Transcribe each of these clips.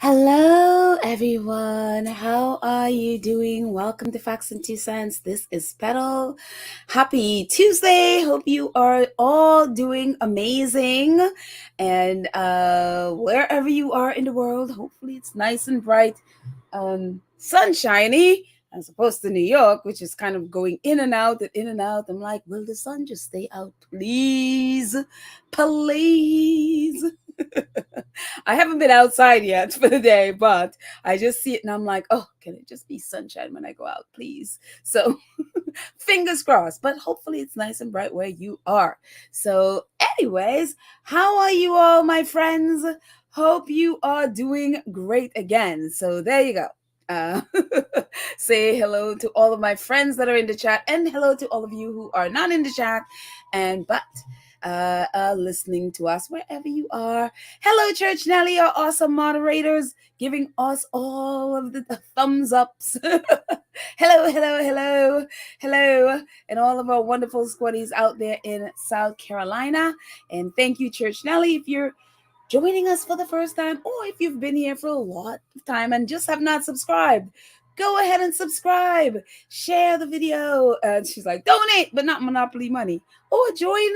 Hello, everyone. How are you doing? Welcome to Facts and Two Cents. This is Petal. Happy Tuesday. Hope you are all doing amazing. And wherever you are in the world, hopefully it's nice and bright, sunshiny, as opposed to New York, which is kind of going in and out and in and out. I'm like, will the sun just stay out, please? Please. I haven't been outside yet for the day, but I just see it and I'm like, oh, can it just be sunshine when I go out, please? So fingers crossed, but hopefully it's nice and bright where you are. So, anyways, how are you all, my friends? Hope you are doing great again. So, there you go. Uh, say hello to all of my friends that are in the chat and hello to all of you who are not in the chat but listening to us wherever you are. Hello, Church Nelly, our awesome moderators, giving us all of the thumbs ups. hello, and all of our wonderful squaddies out there in South Carolina. And thank you, Church Nelly, if you're joining us for the first time, or if you've been here for a lot of time and just have not subscribed. Go ahead and subscribe. Share the video. She's like, donate, but not Monopoly money. Or join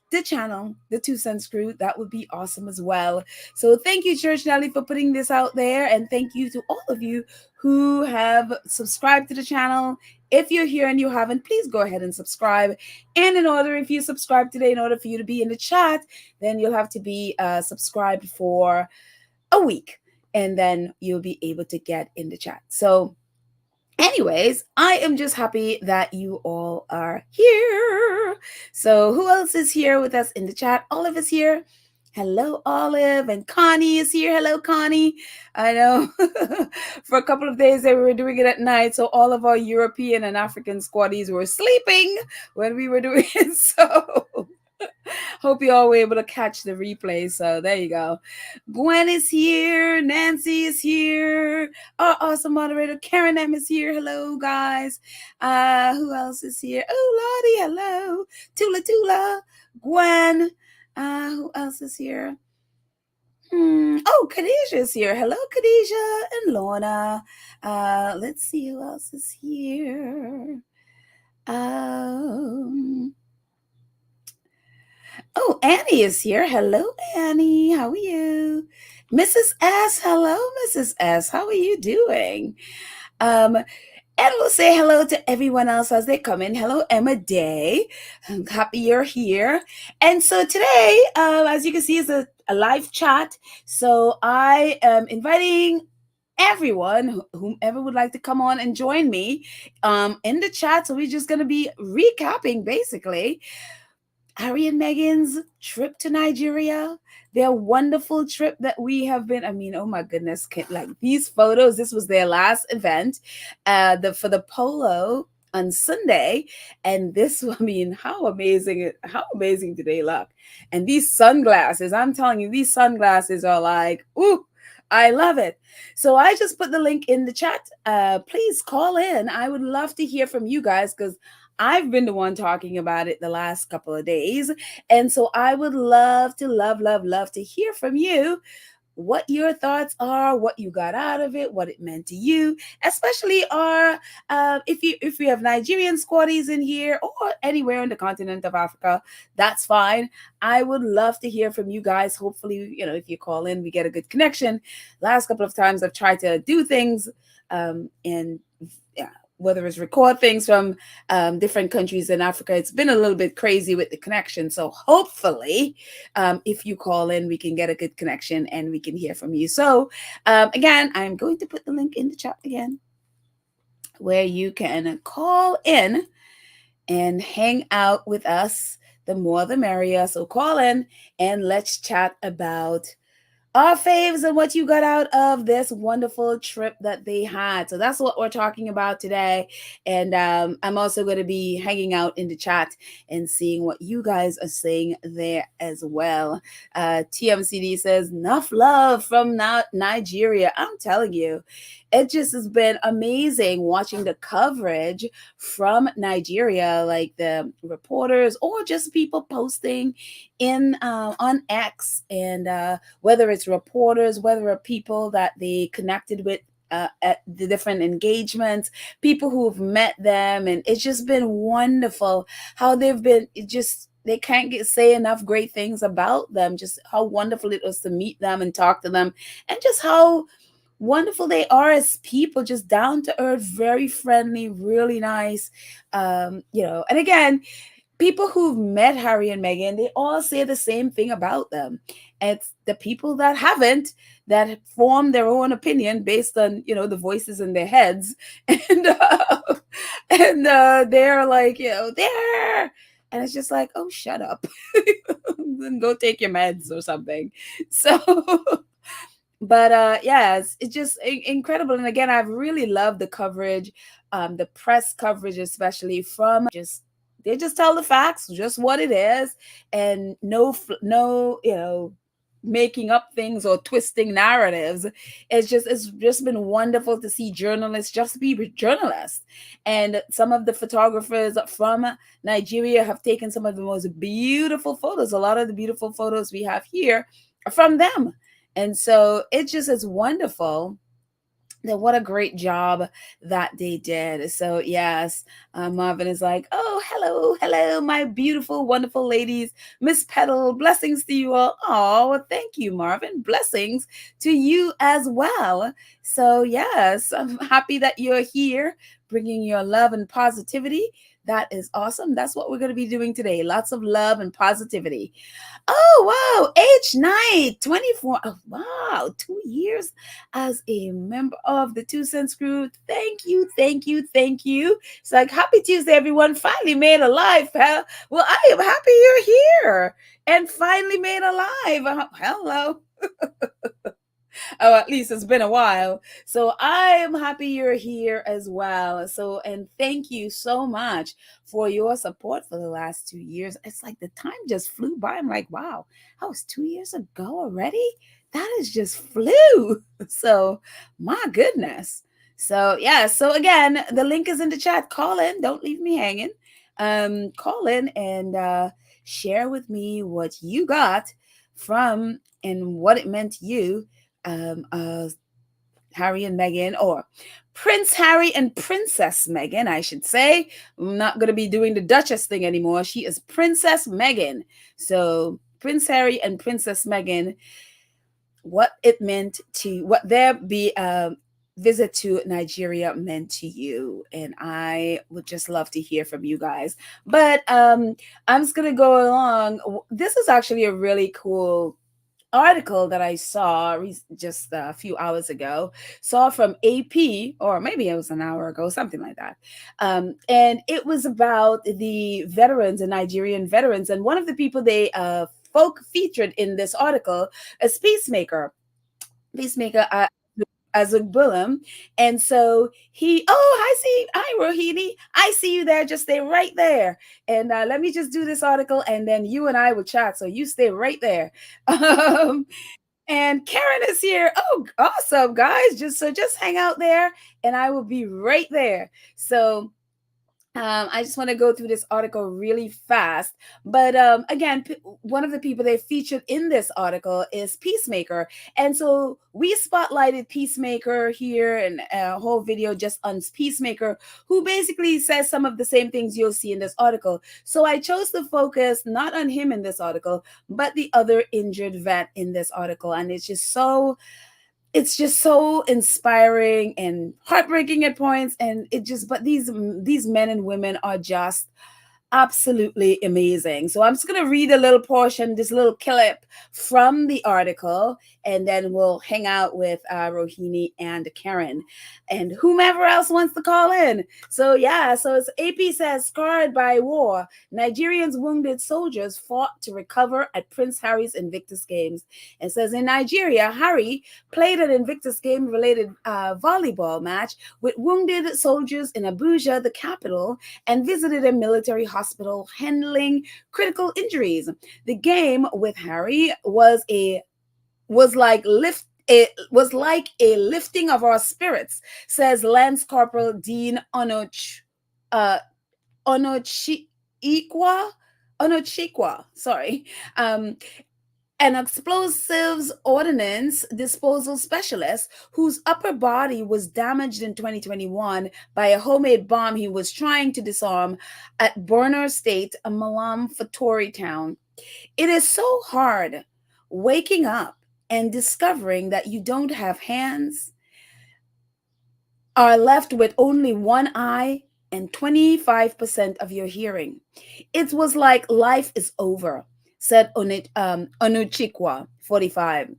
the channel, the 2 Cents Crew. That would be awesome as well. So thank you, Church Nelly, for putting this out there. And thank you to all of you who have subscribed to the channel. If you're here and you haven't, please go ahead and subscribe. And if you subscribe today, in order for you to be in the chat, then you'll have to be subscribed for a week. And then you'll be able to get in the chat. So anyways, I am just happy that you all are here. So who else is here with us in the chat? Olive is here. Hello, Olive. And Connie is here. Hello, Connie. I know for a couple of days we were doing it at night. So all of our European and African squaddies were sleeping when we were doing it. So hope you all were able to catch the replay. So there you go. Gwen is here. Nancy is here. Our awesome moderator Karen M is here. Hello, guys. Who else is here? Oh, Lottie. Hello. Tula. Gwen. Who else is here? Oh, Khadijah is here. Hello, Khadijah and Lorna. Let's see who else is here. Oh, Annie is here. Hello, Annie. How are you? Mrs. S. Hello, Mrs. S. How are you doing? And we'll say hello to everyone else as they come in. Hello, Emma Day. I'm happy you're here. And so today, as you can see, is a live chat. So I am inviting everyone, whomever would like to come on and join me in the chat. So we're just going to be recapping, basically, Harry and Meghan's trip to Nigeria, their wonderful trip that we have been. I mean, oh my goodness, like these photos. This was their last event, for the polo on Sunday, and this. I mean, how amazing do they look? And these sunglasses, I'm telling you, these sunglasses are like, ooh. I love it. So I just put the link in the chat. Please call in. I would love to hear from you guys because I've been the one talking about it the last couple of days. And so I would love to hear from you what your thoughts are, what you got out of it, what it meant to you, especially if we have Nigerian squaddies in here or anywhere in the continent of Africa, that's fine. I would love to hear from you guys. Hopefully, if you call in, we get a good connection. Last couple of times I've tried to do things whether it's record things from different countries in Africa. It's been a little bit crazy with the connection. So hopefully, if you call in, we can get a good connection and we can hear from you. So again, I'm going to put the link in the chat again, where you can call in and hang out with us. The more the merrier. So call in and let's chat about our faves and what you got out of this wonderful trip that they had. So that's what we're talking about today. And I'm also going to be hanging out in the chat and seeing what you guys are saying there as well. TMCD says, enough love from Nigeria. I'm telling you, it just has been amazing watching the coverage from Nigeria, like the reporters or just people posting in on X, and whether it's reporters, whether it's people that they connected with at the different engagements, people who've met them, and it's just been wonderful how they've been. It just they can't say enough great things about them. Just how wonderful it was to meet them and talk to them, and just how wonderful they are as people, just down to earth, very friendly, really nice. And again, people who've met Harry and Meghan, they all say the same thing about them. It's the people that haven't, that form their own opinion based on the voices in their heads, and they're like, there, and it's just like, oh, shut up, and go take your meds or something. So. But yes, it's just incredible. And again, I've really loved the coverage, the press coverage, especially from just they just tell the facts, just what it is, and no making up things or twisting narratives. It's just been wonderful to see journalists just be journalists, and some of the photographers from Nigeria have taken some of the most beautiful photos. A lot of the beautiful photos we have here are from them, and so it just is wonderful. That what a great job that they did. So yes, Marvin is like, oh, hello, my beautiful, wonderful ladies. Miss Petal, blessings to you all. Oh, well, thank you, Marvin. Blessings to you as well. So yes, I'm happy that you're here, bringing your love and positivity. That is awesome. That's what we're going to be doing today. Lots of love and positivity. Oh, wow. H Night 24. Oh, wow. 2 years as a member of the Two Cents Crew. Thank you, thank you, thank you. It's like, happy Tuesday, everyone. Finally made alive. Well, I am happy you're here and finally made alive. Hello. Oh, at least it's been a while. So I am happy you're here as well. So, and thank you so much for your support for the last 2 years. It's like the time just flew by. I'm like, wow, that was 2 years ago already. That is just flew. So, my goodness. So, yeah. So, again, the link is in the chat. Call in. Don't leave me hanging. Call in and share with me what you got from and what it meant to you, Harry and Meghan, or Prince Harry and Princess Meghan, I should say. I'm not going to be doing the Duchess thing anymore. She is Princess Meghan. So Prince Harry and Princess Meghan, what it meant to, what their visit to Nigeria meant to you. And I would just love to hear from you guys. But I'm just going to go along. This is actually a really cool article that I saw just a few hours ago, saw from AP, or maybe it was an hour ago, something like that. And it was about the veterans and Nigerian veterans. And one of the people they featured in this article is Peacemaker as a Bullam. And so hi Rohini, I see you there, just stay right there, and let me just do this article, and then you and I will chat, so you stay right there. And Karen is here. Oh, awesome, guys, just hang out there and I will be right there. So I just want to go through this article really fast. But again, one of the people they featured in this article is Peacemaker. And so we spotlighted Peacemaker here in a whole video just on Peacemaker, who basically says some of the same things you'll see in this article. So I chose to focus not on him in this article, but the other injured vet in this article. And it's just so inspiring and heartbreaking at points, and but these men and women are just absolutely amazing. So I'm just going to read a little portion, this little clip from the article, and then we'll hang out with Rohini and Karen and whomever else wants to call in. So yeah, so it's AP says, scarred by war, Nigerians wounded soldiers fought to recover at Prince Harry's Invictus Games. It says in Nigeria, Harry played an Invictus game related volleyball match with wounded soldiers in Abuja, the capital, and visited a military hospital handling critical injuries. The game with Harry was like It was like a lifting of our spirits, says Lance Corporal Dean uh, Onochikwa, sorry, um, an explosives ordnance disposal specialist whose upper body was damaged in 2021 by a homemade bomb he was trying to disarm at Borno State, a Malam Fatori town. It is so hard waking up and discovering that you don't have hands, are left with only one eye and 25% of your hearing. It was like life is over, said Onuchikwa, 45.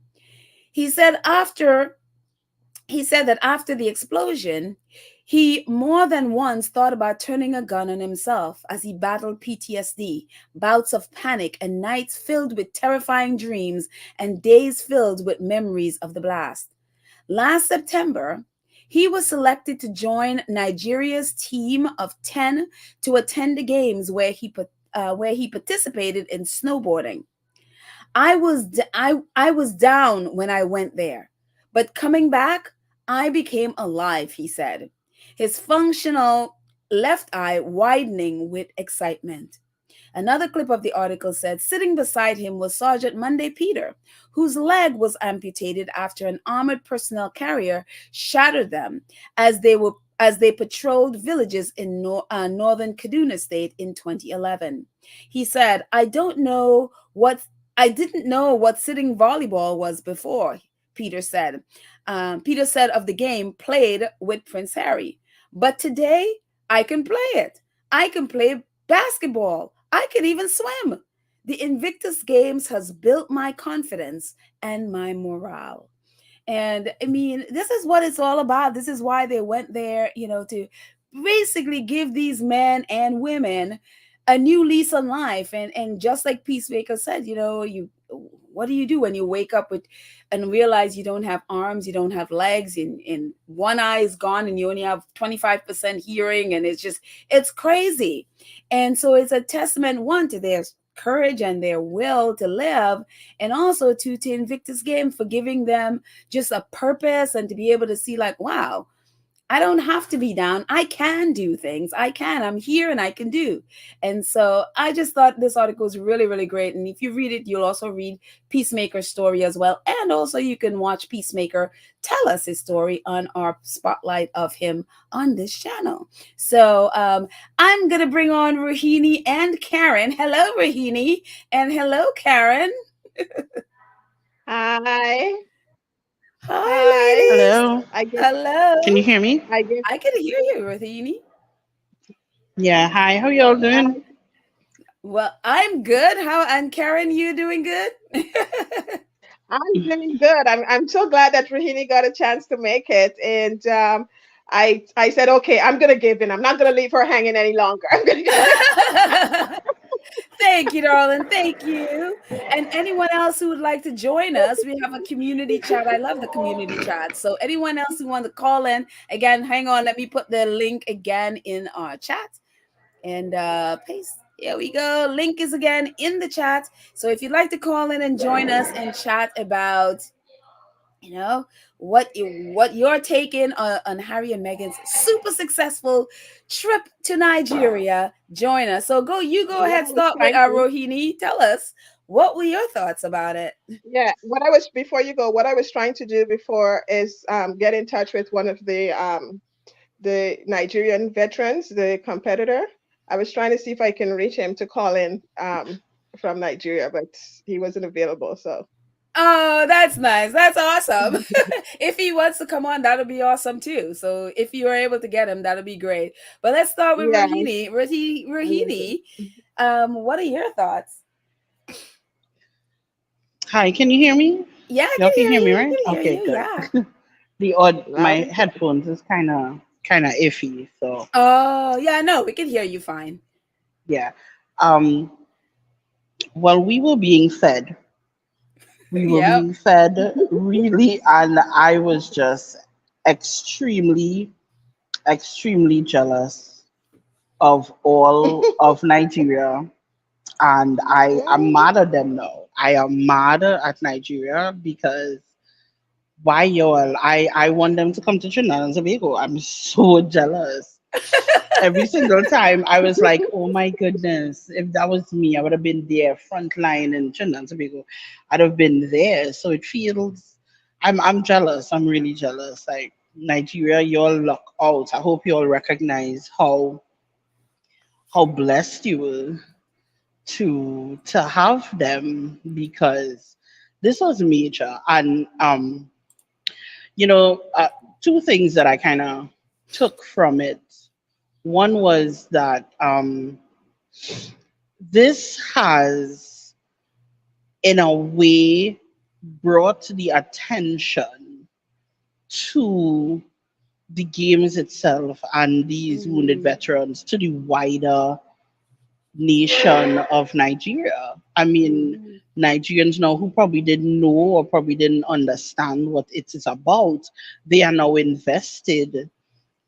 He said after he said that after the explosion, he more than once thought about turning a gun on himself as he battled PTSD, bouts of panic, and nights filled with terrifying dreams and days filled with memories of the blast. Last September, he was selected to join Nigeria's team of 10 to attend the games where he participated in snowboarding. I was down when I went there, but coming back, I became alive, he said, his functional left eye widening with excitement. Another clip of the article said sitting beside him was Sergeant Monday Peter, whose leg was amputated after an armored personnel carrier shattered them as they patrolled villages in northern Kaduna State in 2011. He said, I didn't know what sitting volleyball was before," Peter said. Peter said of the game played with Prince Harry. "But today, I can play it. I can play basketball. I can even swim. The Invictus Games has built my confidence and my morale." And I mean, this is what it's all about. This is why they went there, to basically give these men and women a new lease on life. And just like Peacemaker said, what do you do when you wake up with and realize you don't have arms, you don't have legs, and one eye is gone and you only have 25% hearing, and it's crazy. And so it's a testament, one, to their courage and their will to live, and also to Invictus Game for giving them just a purpose and to be able to see like, wow, I don't have to be down. I can do things. I'm here and I can do. And so I just thought this article was really, really great. And if you read it, you'll also read Peacemaker's story as well. And also you can watch Peacemaker tell us his story on our spotlight of him on this channel. So I'm going to bring on Rohini and Karen. Hello, Rohini. And hello, Karen. Hi. Hi, Hi. ladies. Hello. Hello. Can you hear me? I can hear you, Rohini. Yeah. Hi. How y'all doing? Well, I'm good. And Karen, you doing good? I'm doing good. I'm so glad that Rahini got a chance to make it. And I said, okay, I'm gonna give in. I'm not gonna leave her hanging any longer. Thank you, darling. Thank you. And anyone else who would like to join us, we have a community chat. I love the community chat. So anyone else who want to call in, again, hang on. Let me put the link again in our chat. And paste. Here we go. Link is again in the chat. So if you'd like to call in and join us and chat about, what you're taking on Harry and Meghan's super successful trip to Nigeria, join us. So go ahead, start with Rohini. Tell us, what were your thoughts about it? Yeah, before you go, what I was trying to do before is get in touch with one of the Nigerian veterans, the competitor. I was trying to see if I can reach him to call in from Nigeria, but he wasn't available. So. Oh, that's nice. That's awesome. If he wants to come on, that'll be awesome too. So if you are able to get him, that'll be great. But let's start with Rohini. Rohini, what are your thoughts? Hi. Can you hear me? Yeah, I Y'all can hear me, you. right? Okay, good. Yeah. My headphones is kind of iffy. So. Oh yeah, no, we can hear you fine. Yeah. Well, we were being fed. Being fed really, and I was just extremely, extremely jealous of all of Nigeria. And I am mad at them now. I am mad at Nigeria because Why y'all? I want them to come to Trinidad and Tobago. I'm so jealous. Every single time I was like, oh my goodness, if that was me, I would have been there front line in Trinidad and Tobago. I'd have been there. So it feels I'm jealous. I'm really jealous. Like Nigeria, y'all luck out. I hope you all recognize how blessed you were to have them, because this was major. And you know, two things that I kind of took from it. One was that this has, in a way, brought the attention to the games itself and these wounded Mm, veterans to the wider nation of Nigeria. I mean, mm, Nigerians now who probably didn't know or probably didn't understand what it is about, they are now invested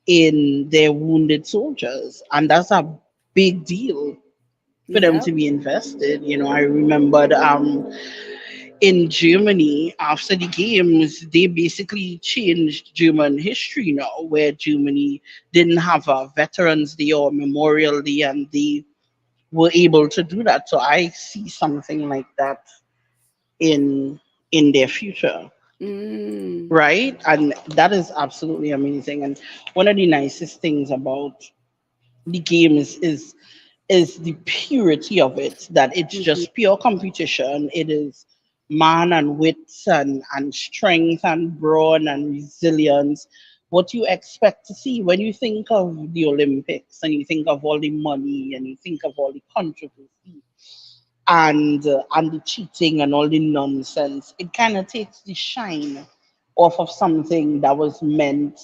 in their wounded soldiers. And that's a big deal for them yep. to be invested. You know, I remembered in Germany after the games, they basically changed German history now, where Germany didn't have a Veterans Day or Memorial Day, and they were able to do that. So I see something like that in their future, Mm, right? And that is absolutely amazing. And one of the nicest things about the game is the purity of it, that it's mhm. just pure competition. It is man and wits and strength and brawn and resilience, what you expect to see when you think of the Olympics and you think of all the money and you think of all the controversy and the cheating and all the nonsense. It kind of takes the shine off of something that was meant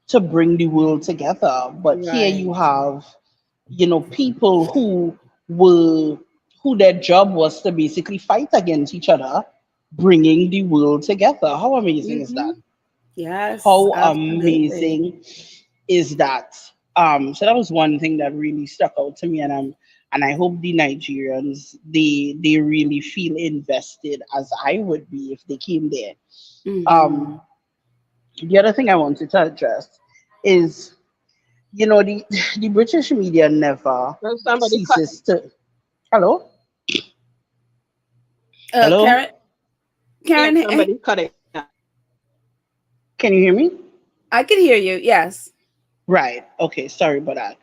to bring the world together. But here you Right. have, you know, people were who their job was to basically fight against each other, bringing the world together. How amazing is that? Hmm. Yes, How absolutely. amazing is that? So that was one thing that really stuck out to me, and I hope the Nigerians, they really feel invested as I would be if they came there. Hmm. Um, the other thing I wanted to address is, you know, the the British media never Well, somebody cut. ceases to. Hello, hello, Karen, Yeah, Karen, somebody cutting out. can you hear me? I can hear you. Yes. Right. Okay. Sorry about that.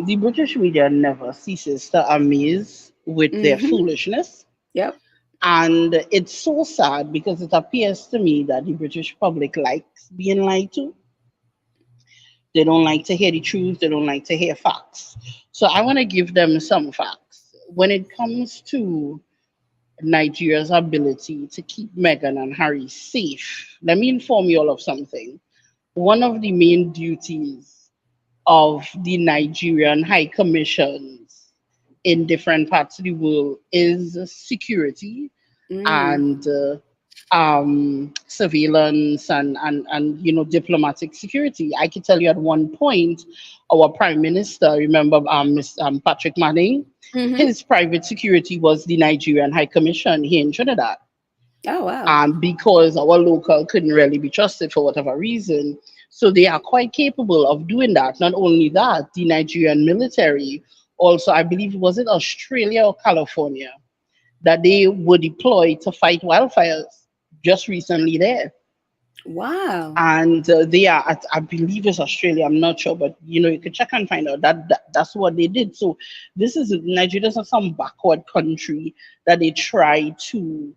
The British media never ceases to amaze with their Hmm. foolishness. Yep. And it's so sad because it appears to me that the British public likes being lied to. They don't like to hear the truth, they don't like to hear facts. So I want to give them some facts. When it comes to Nigeria's ability to keep Meghan and Harry safe, let me inform you all of something. One of the main duties of the Nigerian high commissions in different parts of the world is security Mm. and surveillance and you know, diplomatic security. I can tell you at one point, our prime minister, remember, Patrick Manning, Hmm. his private security was the Nigerian High Commission here in Trinidad. Oh, wow. Because our local couldn't really be trusted for whatever reason. So they are quite capable of doing that. Not only that, the Nigerian military also, I believe, was it Australia or California, that they were deployed to fight wildfires just recently there. Wow. And they are at, I believe it's Australia, I'm not sure, but you know, you could check and find out that's what they did. So this is Nigeria, is not some backward country that they try to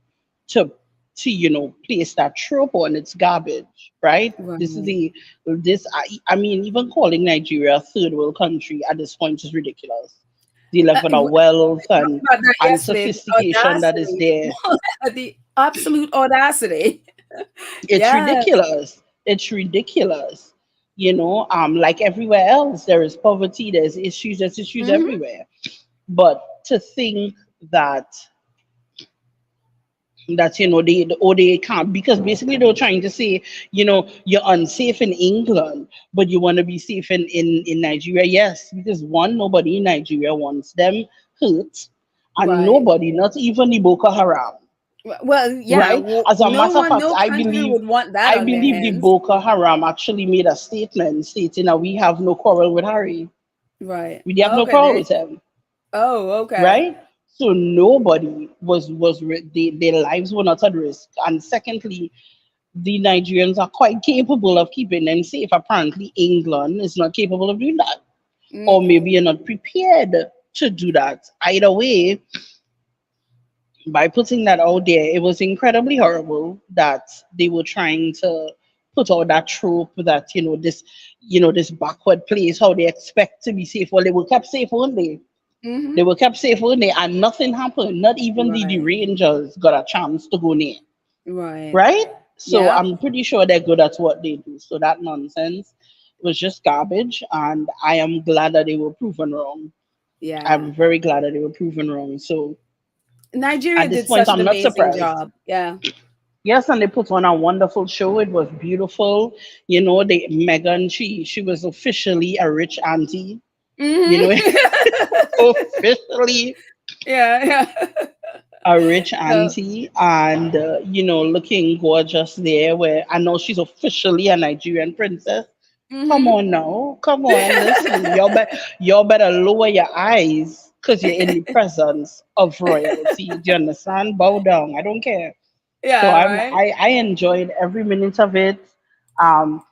you know, place that trope on. It's garbage, right? This is Right. the this I mean, even calling Nigeria a third world country at this point is ridiculous. The level of wealth We talked about that and yesterday. The sophistication that is audacity, there, the absolute audacity. it's Yes. ridiculous. It's ridiculous. You know, like everywhere else, there is poverty, there's issues Hmm. everywhere. But to think that you know, they or they can't, because basically they're trying to say, you know, you're unsafe in England, but you want to be safe in Nigeria. Yes, because one, nobody in Nigeria wants them hurt, and Right. nobody, not even the Boko Haram, Well, yeah, right? well, As a no matter of one, fact, no country would want that I on their believe the hands. Boko Haram actually made a statement stating that we have no quarrel with Harry. Right. We have no Okay. quarrel with him, Oh, okay. right? So nobody their lives were not at risk. And secondly, the Nigerians are quite capable of keeping them safe. Apparently, England is not capable of doing that, or maybe Mm-mm. you're not prepared to do that. Either way, by putting that out there, it was incredibly horrible that they were trying to put out that trope that this backward place, how they expect to be safe. Well, they were kept safe only. They Mm-hmm. were kept safe only, and nothing happened. Not even the Right. Rangers got a chance to go near, Right. right? So Yep. I'm pretty sure they're good at what they do. So that nonsense was just garbage, and I am glad that they were proven wrong. Yeah. I'm very glad that they were proven wrong. So Nigeria at this did point, such an I'm not amazing surprised. job. Yeah. Yes, and they put on a wonderful show. It was beautiful. The Megan, she was officially a rich auntie. You know, Mm-hmm. officially Yeah. Yeah. a rich So, auntie, and looking gorgeous there. Where I know she's officially a Nigerian princess. Come mm-hmm. on now, come on, listen. Y'all better lower your eyes because you're in the presence of royalty. Do you understand? Bow down. I don't care. So Yeah. Right. I enjoyed every minute of it. I'm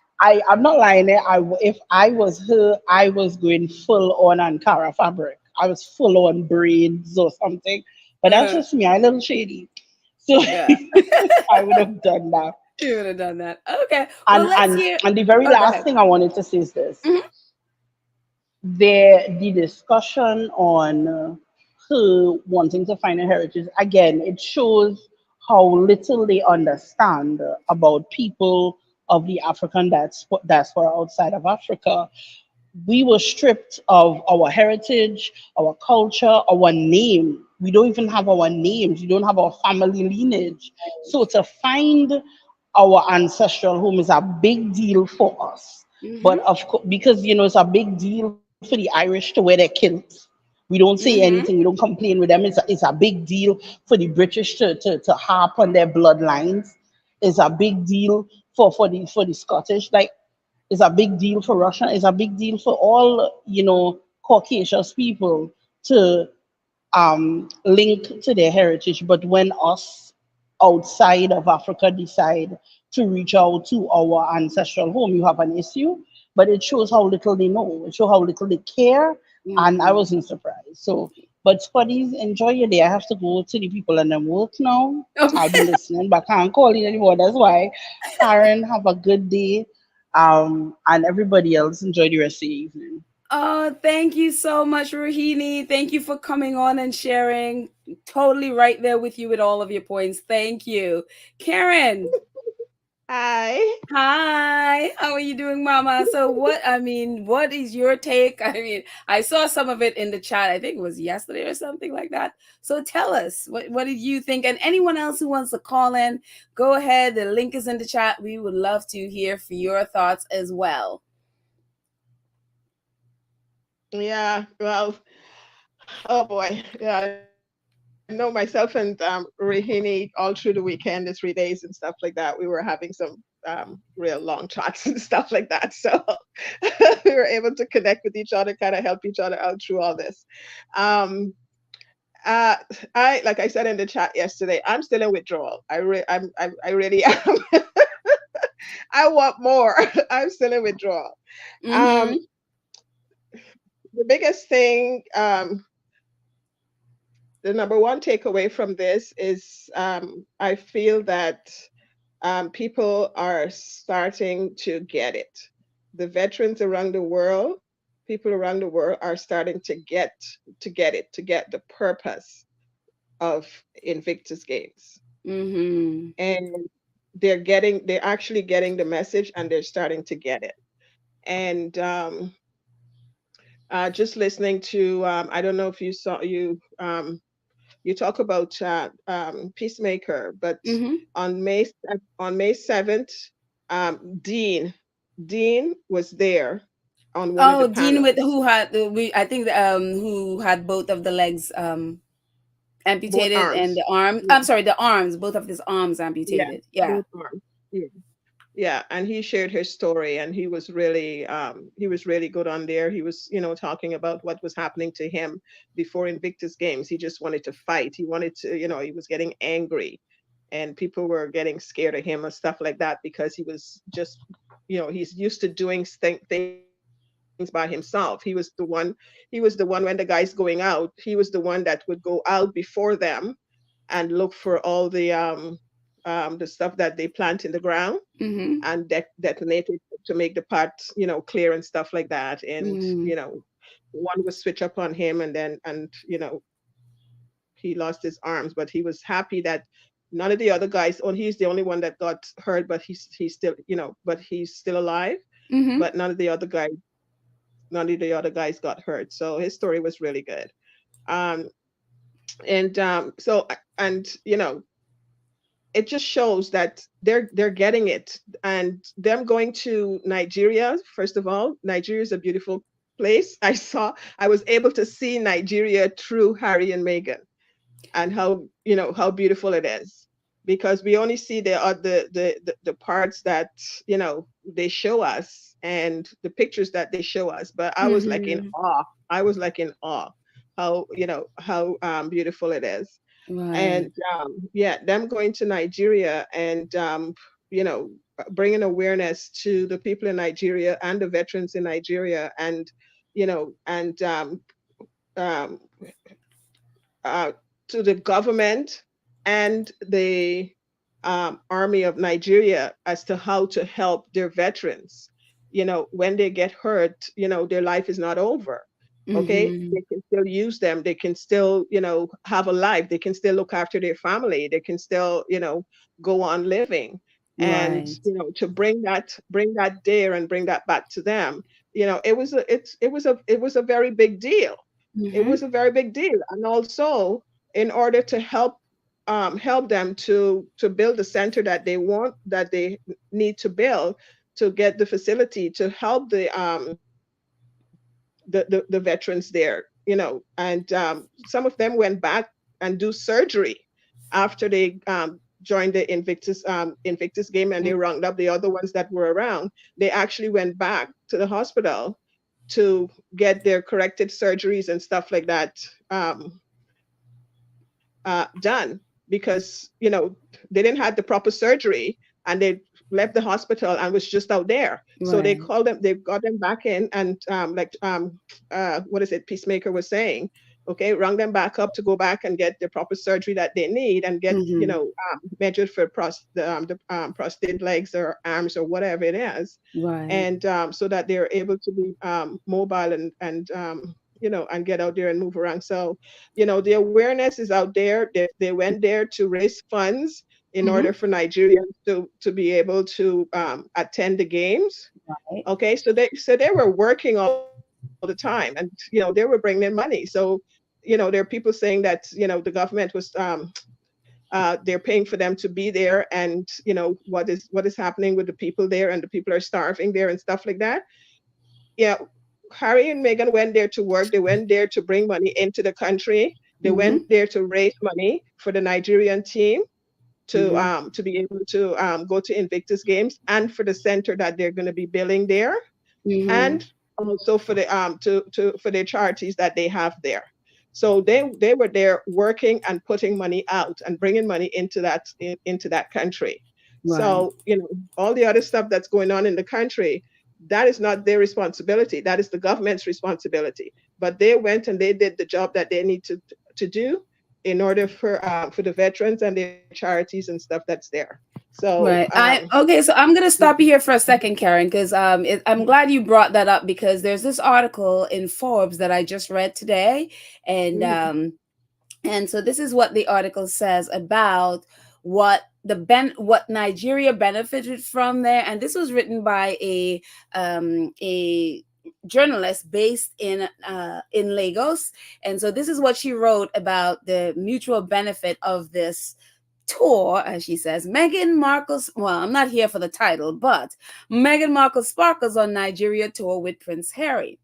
not lying there. If I was her, I was going full on Ankara fabric. I was full on braids or something. But that's Uh, just me. I'm a little shady. So yeah. I would have done that. You would have done that. Okay. Well, And let's and hear. and the very Oh, go last ahead. thing I wanted to say is this. Hmm. The discussion on her wanting to find a heritage, again, it shows how little they understand about people of the African diaspora outside of Africa. We were stripped of our heritage, our culture, our name. We don't even have our names. We don't have our family lineage. So to find our ancestral home is a big deal for us. But Hmm. of course, because it's a big deal for the Irish to wear their kilts. We don't say anything. We Hmm. don't complain with them. It's a big deal for the British to harp on their bloodlines. It's a big deal for the Scottish. Like, it's a big deal for Russia. It's a big deal for all Caucasus people to link to their heritage. But when us outside of Africa decide to reach out to our ancestral home, you have an issue. But it shows how little they know. It shows how little they care, and I Hmm. wasn't surprised. So, but Scotties, enjoy your day. I have to go to the people and then work now. I'll be Okay. listening, but I can't call in anymore. That's why. Karen, have a good day. And everybody else, enjoy the rest of the evening. Oh, thank you so much, Rohini. Thank you for coming on and sharing. Totally right there with you with all of your points. Thank you. Karen, Hi. hi. How are you doing, Mama? So, what is your take? I mean, I saw some of it in the chat. I think it was yesterday or something like that. So, tell us, what did you think? And anyone else who wants to call in, go ahead. The link is in the chat. We would love to hear for your thoughts as well. Yeah. Well, oh boy. Yeah, I know myself and Rahini all through the weekend, the 3 days and stuff like that. We were having some real long chats and stuff like that. So we were able to connect with each other, kind of help each other out through all this. Um, uh, like I said in the chat yesterday, I'm still in withdrawal. I really am. I want more. I'm still in withdrawal. Um, Mm-hmm. the biggest thing, the number one takeaway from this is I feel that people are starting to get it. The veterans around the world, people around the world are starting to get the purpose of Invictus Games. Mm-hmm. And they're actually getting the message and they're starting to get it. And just listening to, I don't know if you saw, you talk about Peacemaker, but Mm-hmm. on May 7th, Dean was there on one of the Oh, Dean with panels. who had we I think who had both of the legs both Amputated, and arms. the arm. Yeah, I'm sorry, the arms. Both of his arms yeah, amputated. Yeah. both arms. Yeah. Yeah, and he shared his story, and he was really good on there. He was, talking about what was happening to him before Invictus Games. He just wanted to fight. He wanted to, he was getting angry, and people were getting scared of him and stuff like that because he was just, he's used to doing things by himself. He was the one when the guy's going out. He was the one that would go out before them and look for all the stuff that they plant in the ground Mm-hmm. and detonate it to make the pot, clear and stuff like that. And, Mm-hmm. one was switch up on him he lost his arms, but he was happy that none of the other guys, oh, he's the only one that got hurt, but he's still, but he's still alive. Mm-hmm. But none of the other guys got hurt. So his story was really good. Um, and it just shows that they're getting it, and them going to Nigeria. First of all, Nigeria is a beautiful place. I was able to see Nigeria through Harry and Meghan, and how beautiful it is, because we only see the parts that they show us, and the pictures that they show us, but I was like in Mm-hmm. awe. I was like in awe how beautiful it is. Right. And yeah, them going to Nigeria and you know bringing awareness to the people in Nigeria and the veterans in Nigeria, and and um, uh, to the government and the army of Nigeria as to how to help their veterans. When they get hurt, their life is not over. Okay, Mm-hmm. they can still use them. They can still, have a life. They can still look after their family. They can still, go on living. And Right. to bring that there and bring that back to them, it was a very big deal. It Mm-hmm. was a very big deal. And also, in order to help them to build the center that they want, that they need to build, to get the facility to help the veterans there, and some of them went back and do surgery after they joined the Invictus game, and they rounded up the other ones that were around. They actually went back to the hospital to get their corrected surgeries and stuff like that done, because they didn't have the proper surgery, and they left the hospital and was just out there. So Right. they got them back in, and what is it, Peacemaker was saying, okay, rung them back up to go back and get the proper surgery that they need, and get Mm-hmm. measured for the prostate legs or arms or whatever it is, Right. and so that they're able to be mobile, and get out there and move around. So the awareness is out there. They went there to raise funds in Mm-hmm. order for Nigerians to be able to attend the games. Right. Okay, so they were working all the time, and they were bringing in money. So there are people saying that the government was they're paying for them to be there, and what is happening with the people there, and the people are starving there and stuff like that. Yeah, Harry and Meghan went there to work. They went there to bring money into the country. They Mm-hmm. went there to raise money for the Nigerian team Mm-hmm. to be able to go to Invictus Games, and for the center that they're going to be building there, Mm-hmm. and also for the for their charities that they have there. So they were there working and putting money out and bringing money into that country. Right. So all the other stuff that's going on in the country, that is not their responsibility. That is the government's responsibility. But they went and they did the job that they need to do in order for the veterans and their charities and stuff that's there. So Right. Okay, so I'm gonna stop you here for a second, Karen, because I'm glad you brought that up, because there's this article in Forbes that I just read today, and mhm, so this is what the article says about what Nigeria benefited from there, and this was written by a journalist based in Lagos, and so this is what she wrote about the mutual benefit of this tour, as she says. Meghan Markle's, well, I'm not here for the title, but Meghan Markle sparkles on Nigeria tour with Prince Harry.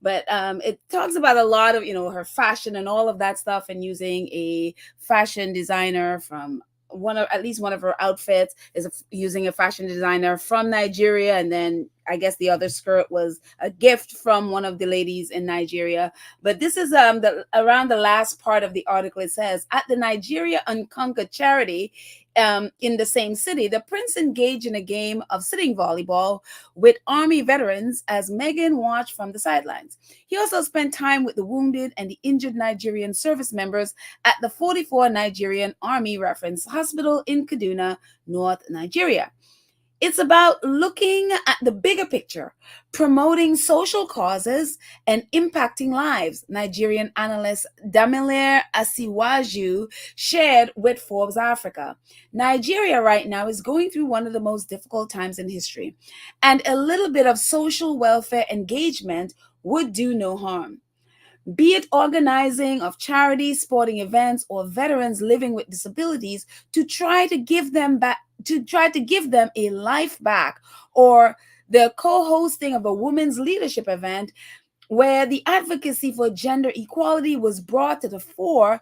But it talks about a lot of, her fashion and all of that stuff, and using a fashion designer from at least one of her outfits is using a fashion designer from Nigeria, and then I guess the other skirt was a gift from one of the ladies in Nigeria. But this is around the last part of the article. It says, at the Nigeria Unconquered charity in the same city, the prince engaged in a game of sitting volleyball with army veterans as Meghan watched from the sidelines. He also spent time with the wounded and the injured Nigerian service members at the 44 Nigerian Army Reference Hospital in Kaduna, North Nigeria. It's about looking at the bigger picture, promoting social causes, and impacting lives, Nigerian analyst Damilare Asiwaju shared with Forbes Africa. Nigeria right now is going through one of the most difficult times in history, and a little bit of social welfare engagement would do no harm. Be it organizing of charities, sporting events, or veterans living with disabilities to try to give them a life back, or the co-hosting of a women's leadership event where the advocacy for gender equality was brought to the fore,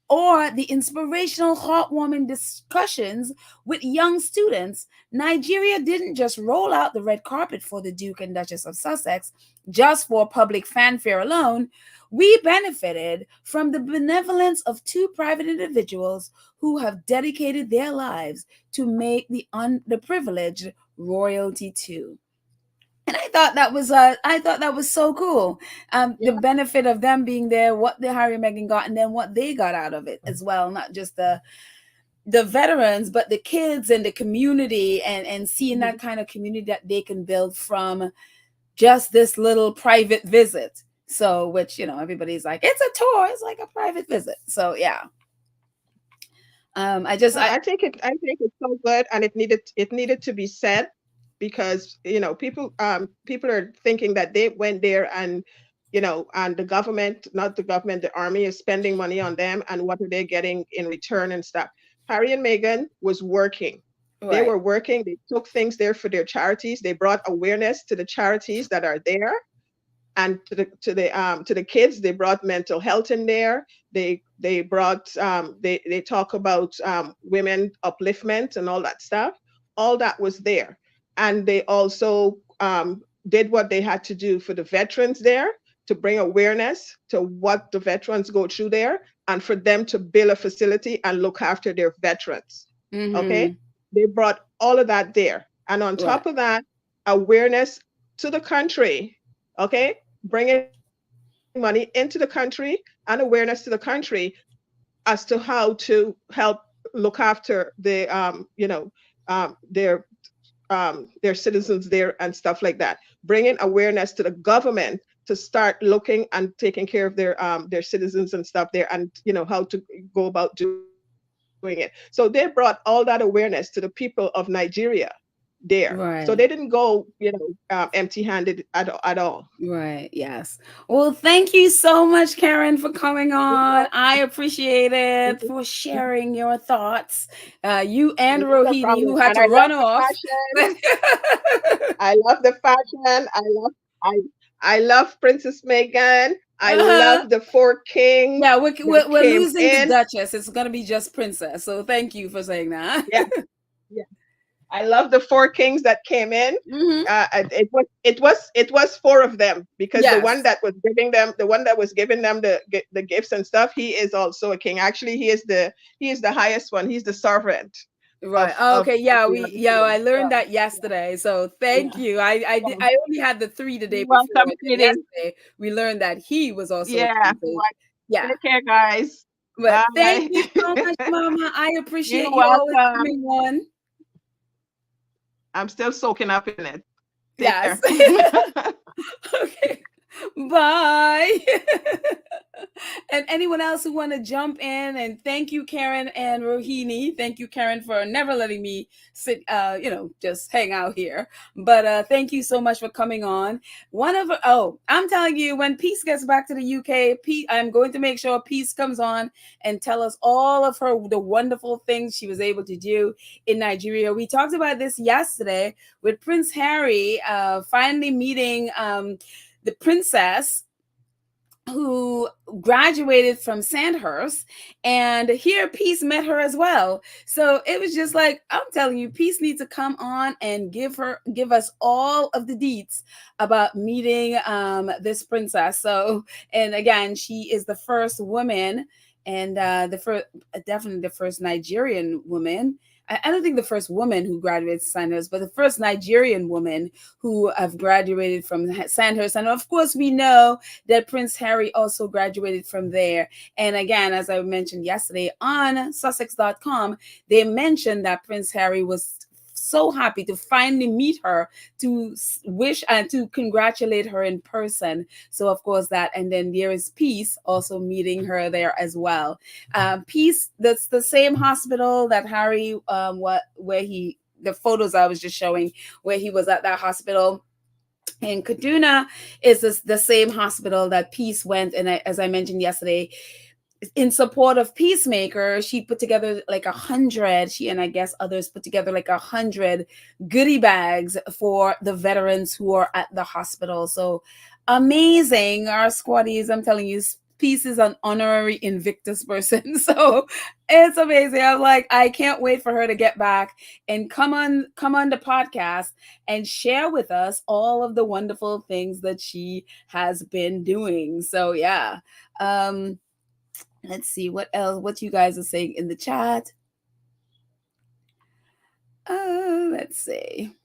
or the inspirational, heartwarming discussions with young students. Nigeria didn't just roll out the red carpet for the Duke and Duchess of Sussex just for public fanfare alone. We benefited from the benevolence of two private individuals who have dedicated their lives to make the privileged royalty too. And I thought that was so cool. The benefit of them being there, what the Harry and Meghan got, and then what they got out of it as well. Not just the veterans, but the kids and the community, and seeing that kind of community that they can build from just this little private visit. So, which, everybody's like, it's a tour, it's like a private visit. So yeah. I think it's so good, and it needed to be said, because people are thinking that they went there and and the government, not the government, the army is spending money on them, and what are they getting in return and stuff. Harry and Meghan was working. They right. were working. They took things there for their charities. They brought awareness to the charities that are there, and to the kids. They brought mental health in there. They brought they talk about women upliftment and all that stuff. All that was there. And they also did what they had to do for the veterans there, to bring awareness to what the veterans go through there, and for them to build a facility and look after their veterans. Okay, they brought all of that there, and on top of that, awareness to the country. Okay, bringing money into the country and awareness to the country as to how to help look after their citizens there and stuff like that. Bringing awareness to the government to start looking and taking care of their citizens and stuff there, and how to go about doing it. So they brought all that awareness to the people of Nigeria there. Right. So they didn't go, empty-handed at all. Right. Yes. Well, thank you so much, Karen, for coming on. I appreciate it, for sharing your thoughts. You and Rohini, who had to run off. I love the fashion. I love Princess Meghan. I love the four kings. Yeah, we're losing the Duchess. It's gonna be just Princess. So thank you for saying that. Yeah. I love the four kings that came in. It was four of them, because the one that was giving them the gifts and stuff, he is also a king. Actually, he is the highest one. He's the sovereign. Right. Okay. I learned that yesterday. So thank you. I only had the three the day before. Yesterday we learned that he was also a king. So, Take care, guys. But thank you so much, Mama. I appreciate you always coming on. I'm still soaking up in it. Yes. Okay. Bye. And anyone else who want to jump in, and thank you, Karen and Rohini. Thank you, Karen, for never letting me sit, just hang out here. But thank you so much for coming on. I'm telling you, when Peace gets back to the UK, I'm going to make sure Peace comes on and tell us all of the wonderful things she was able to do in Nigeria. We talked about this yesterday with Prince Harry finally meeting the princess who graduated from Sandhurst, and here Peace met her as well. So it was just like, I'm telling you, Peace needs to come on and give us all of the deets about meeting this princess. So, and again, she is the first woman, and the first, definitely the first Nigerian woman. I don't think the first woman who graduated Sandhurst, but the first Nigerian woman who have graduated from Sandhurst. And of course, we know that Prince Harry also graduated from there. And again, as I mentioned yesterday on Sussex.com, they mentioned that Prince Harry was so happy to finally meet her, to wish and to congratulate her in person. So of course that, and then there is Peace also meeting her there as well. Peace, that's the same hospital that Harry, where he, the photos I was just showing, where he was at that hospital in Kaduna, is the same hospital that Peace went. And as I mentioned yesterday, in support of Peacemaker, she put together like 100, she and I guess others put together like 100 goodie bags for the veterans who are at the hospital. So amazing. Our squaddies, I'm telling you, Peace is an honorary Invictus person. So it's amazing. I'm like, I can't wait for her to get back and come on the podcast and share with us all of the wonderful things that she has been doing. So yeah. Let's see what else, what you guys are saying in the chat. Let's see.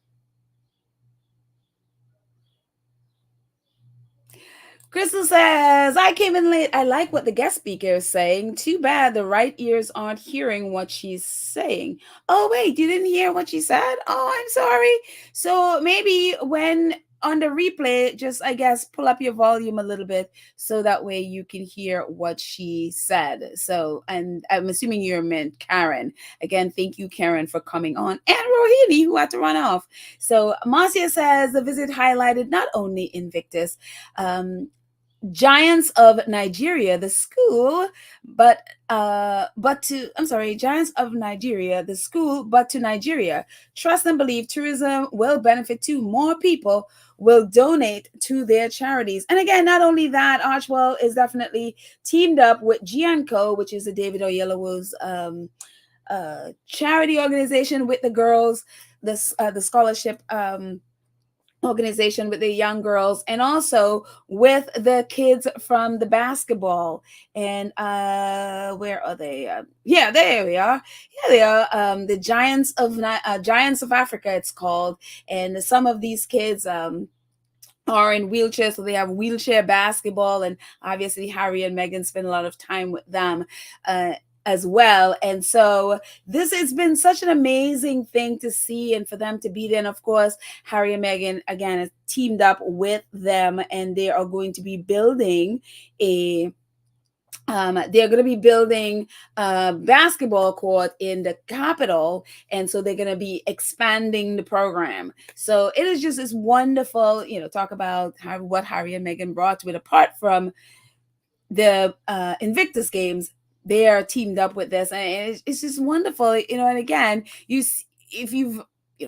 Crystal says, I came in late. I like what the guest speaker is saying. Too bad the right ears aren't hearing what she's saying. Oh, wait, you didn't hear what she said? Oh, I'm sorry. So maybe when on the replay, just, I guess, pull up your volume a little bit so that way you can hear what she said. So, and I'm assuming you meant Karen. Again, thank you, Karen, for coming on. And Rohini, who had to run off. So Marcia says the visit highlighted not only Invictus, Giants of Nigeria, the school, Giants of Nigeria, the school, but to Nigeria. Trust and believe tourism will benefit too. More people will donate to their charities. And again, not only that, Archwell is definitely teamed up with G&Co, which is the David Oyelowo's charity organization, with the girls, the scholarship organization with the young girls, and also with the kids from the basketball. And where are they? Yeah, there we are. Here they are. The Giants of Africa, it's called. And some of these kids are in wheelchairs, so they have wheelchair basketball, and obviously Harry and Meghan spend a lot of time with them as well. And so this has been such an amazing thing to see, and for them to be there. And of course, Harry and Meghan again has teamed up with them, and they are going to be building a basketball court in the capital, and so they're going to be expanding the program. So it is just this wonderful, talk about what Harry and Meghan brought to it. Apart from the Invictus Games, they are teamed up with this, and it's just wonderful, And again, if you've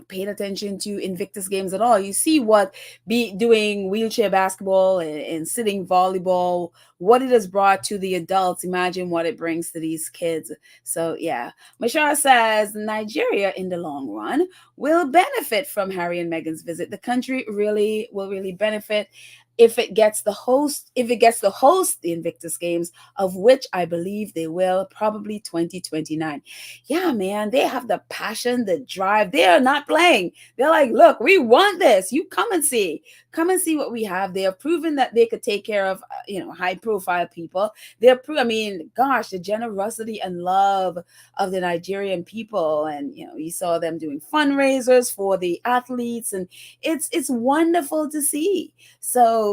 paid attention to Invictus Games at all, you see what doing wheelchair basketball and sitting volleyball, what it has brought to the adults. Imagine what it brings to these kids. So yeah, Mashara says Nigeria in the long run will benefit from Harry and Meghan's visit. The country will really benefit if it gets to host the Invictus Games, of which I believe they will, probably 2029. Yeah, man, they have the passion, the drive. They are not playing. They're like, look, we want this. You come and see what we have. They have proven that they could take care of, high profile people. The generosity and love of the Nigerian people. And, you saw them doing fundraisers for the athletes, and it's wonderful to see. So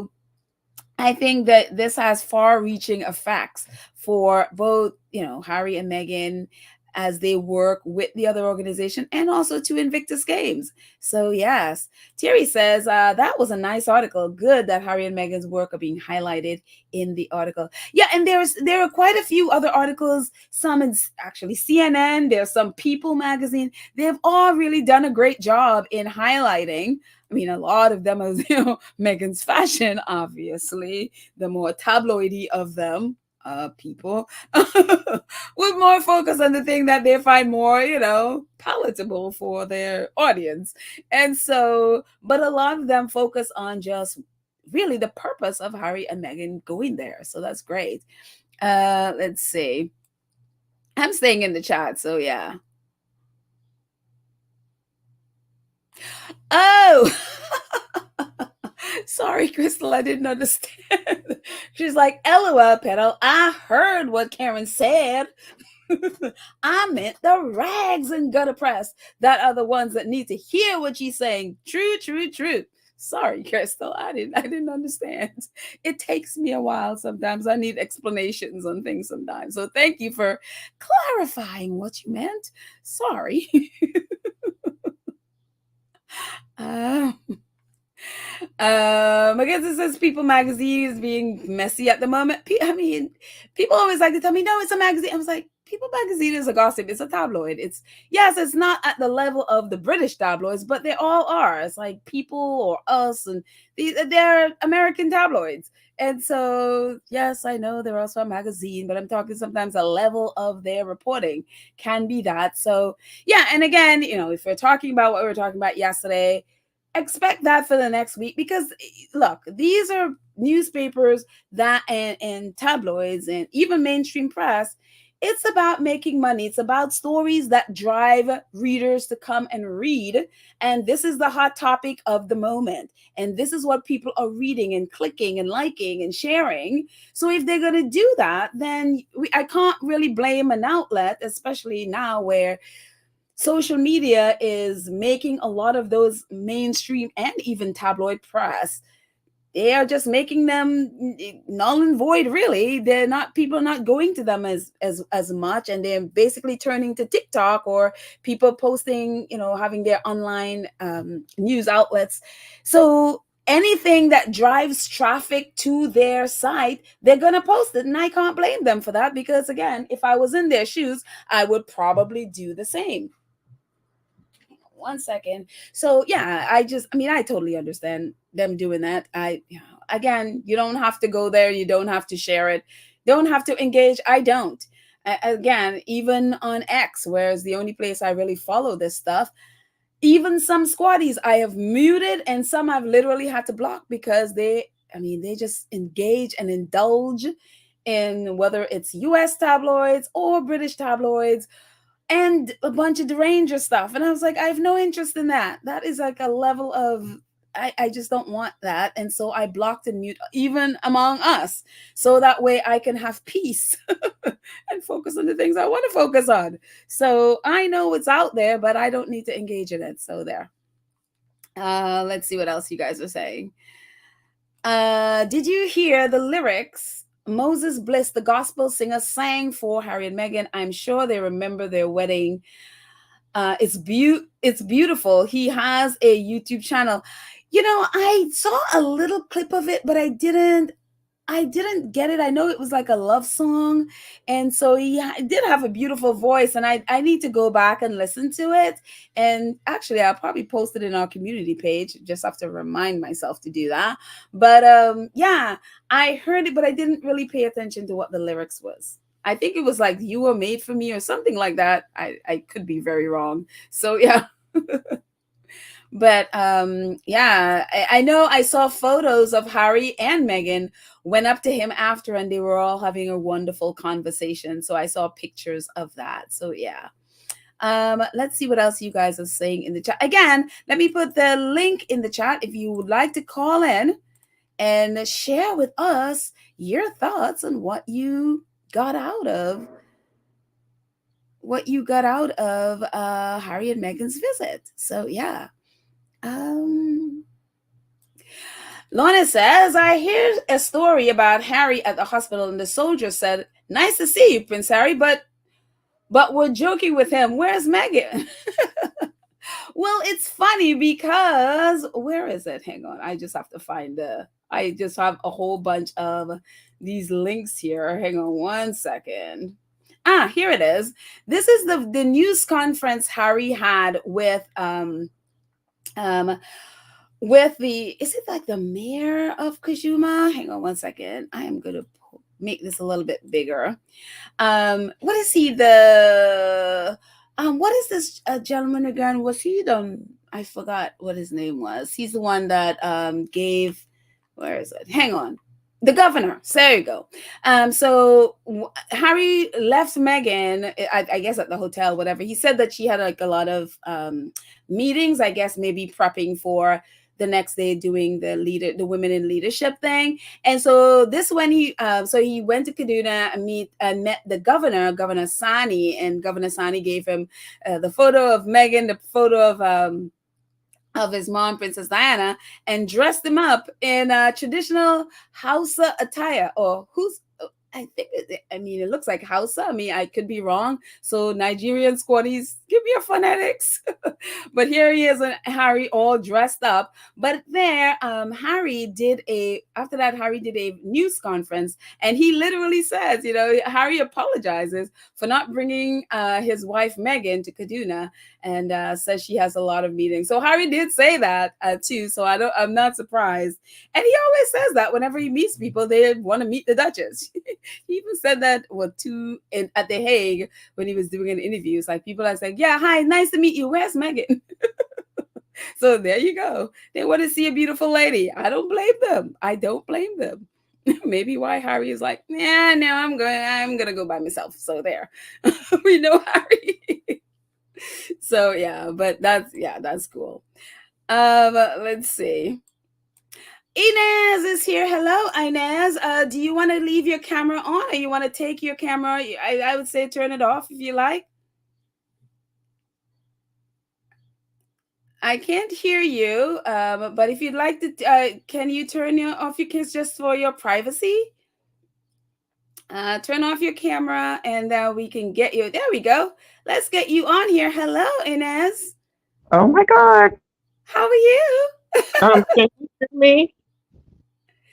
I think that this has far-reaching effects for both, Harry and Meghan, as they work with the other organization and also to Invictus Games. So yes, Thierry says that was a nice article. Good that Harry and Meghan's work are being highlighted in the article. Yeah, and there are quite a few other articles. Some in actually CNN. There's some People magazine. They've all really done a great job in highlighting. I mean, a lot of them is, Meghan's fashion, obviously, the more tabloidy of them, people, with more focus on the thing that they find more, palatable for their audience. And so, but a lot of them focus on just really the purpose of Harry and Meghan going there. So that's great. Let's see. I'm staying in the chat, so yeah. Oh, sorry, Crystal, I didn't understand. She's like, LOL, pedal. I heard what Karen said. I meant the rags and gutter press that are the ones that need to hear what she's saying. True, true, true. Sorry, Crystal, I didn't understand. It takes me a while sometimes. I need explanations on things sometimes. So thank you for clarifying what you meant. Sorry. I guess it says People magazine is being messy at the moment. I mean, people always like to tell me, no, it's a magazine. I was like, People magazine is a gossip. It's a tabloid. It's not at the level of the British tabloids, but they all are. It's like People or Us, and they're American tabloids. And so, yes, I know they're also a magazine, but I'm talking sometimes a level of their reporting can be that. So, yeah. And again, if we're talking about what we were talking about yesterday, expect that for the next week, because look, these are newspapers that and tabloids and even mainstream press. It's about making money. It's about stories that drive readers to come and read. And this is the hot topic of the moment. And this is what people are reading and clicking and liking and sharing. So if they're going to do that, then I can't really blame an outlet, especially now where social media is making a lot of those mainstream and even tabloid press. They are just making them null and void, really. People are not going to them as much, and they're basically turning to TikTok or people posting, having their online news outlets. So anything that drives traffic to their site, they're going to post it. And I can't blame them for that, because again, if I was in their shoes, I would probably do the same. 1 second. So yeah, I totally understand them doing that. Again, you don't have to go there. You don't have to share it. Don't have to engage. I don't. Again, even on X, where is the only place I really follow this stuff, even some squaddies I have muted, and some I've literally had to block because they just engage and indulge in whether it's US tabloids or British tabloids and a bunch of deranged stuff. And I was like, I have no interest in that. That is like a level of, I just don't want that. And so I blocked and mute even among us. So that way I can have peace and focus on the things I want to focus on. So I know it's out there, but I don't need to engage in it. So there. Let's see what else you guys are saying. Did you hear the lyrics Moses Bliss, the gospel singer, sang for Harry and Meghan? I'm sure they remember their wedding. It's beautiful. He has a YouTube channel. I saw a little clip of it, but I didn't get it. I know it was like a love song. And so he did have a beautiful voice, and I need to go back and listen to it. And actually, I'll probably post it in our community page. Just have to remind myself to do that. But yeah, I heard it, but I didn't really pay attention to what the lyrics was. I think it was like "You Were Made for Me" or something like that. I could be very wrong. So yeah. But yeah, I know I saw photos of Harry and Meghan went up to him after, and they were all having a wonderful conversation. So I saw pictures of that. So yeah. Let's see what else you guys are saying in the chat. Again, let me put the link in the chat if you would like to call in and share with us your thoughts on what you got out of Harry and Meghan's visit. So yeah. Lorna says, I hear a story about Harry at the hospital, and the soldier said, nice to see you, Prince Harry, but but we're joking with him. Where's Meghan? Well, it's funny because where is it? Hang on. I just have to find the. I just have a whole bunch of these links here. Hang on one second. Ah, here it is. This is the news conference Harry had um with the, is it like the mayor of Kajuma? Hang on one second. I am gonna make this a little bit bigger. What is he, the what is this gentleman again? Was he the, I forgot what his name was. He's the one that gave, where is it? Hang on. The governor. So there you go. Harry left Meghan, I guess at the hotel, whatever. He said that she had like a lot of meetings, I guess maybe prepping for the next day doing the women in leadership thing. And so this when he he went to Kaduna and met the governor, Governor Sani, and Governor Sani gave him the photo of Meghan, the photo of his mom, Princess Diana, and dressed him up in traditional Hausa attire, or I think, I mean, it looks like Hausa. I mean, I could be wrong. So Nigerian squaddies, give me your phonetics. But here he is, and Harry all dressed up. But there, Harry did a news conference, and he literally says, Harry apologizes for not bringing his wife Meghan to Kaduna, and says she has a lot of meetings. So Harry did say that too. So I'm not surprised. And he always says that whenever he meets people, they want to meet the Duchess. He even said that at The Hague when he was doing an interview. It's like people are saying, "Yeah, hi, nice to meet you. Where's Meghan?" So there you go. They want to see a beautiful lady. I don't blame them. Maybe why Harry is like, yeah, no, I'm gonna go by myself. So there, we know Harry. So yeah, but that's cool. Let's see. Inez is here. Hello, Inez. Do you want to leave your camera on, or you want to take your camera? I would say turn it off if you like. I can't hear you, but if you'd like to, can you turn off your kids just for your privacy? Turn off your camera, and we can get you. There we go. Let's get you on here. Hello, Inez. Oh my God. How are you? Can you hear me?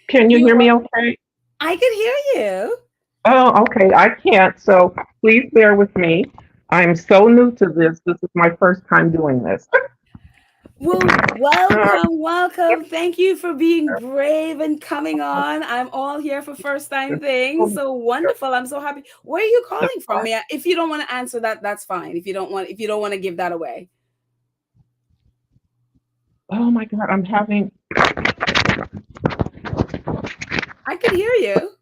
Can you hear me okay? I can hear you. Oh, okay. I can't. So please bear with me. I'm so new to this. This is my first time doing this. Well, welcome. Thank you for being brave and coming on. I'm all here for first time things. So wonderful. I'm so happy. Where are you calling from, Mia? If you don't want to answer that, that's fine. If you don't want to give that away. Oh my God, I'm having. I can hear you.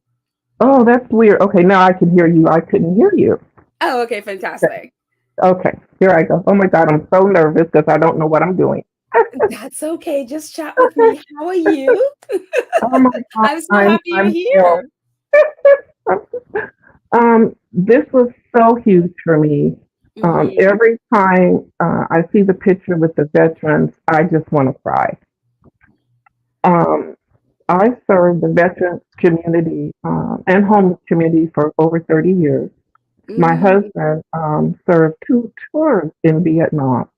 Oh, that's weird. Okay, now I can hear you. I couldn't hear you. Oh, okay, fantastic. Okay, here I go. Oh my God, I'm so nervous because I don't know what I'm doing. That's okay. Just chat with me. How are you? Oh my God, I'm so happy you're here. This was so huge for me. Every time I see the picture with the veterans, I just want to cry. I served the veterans community and homeless community for over 30 years. My husband served 2 tours in Vietnam.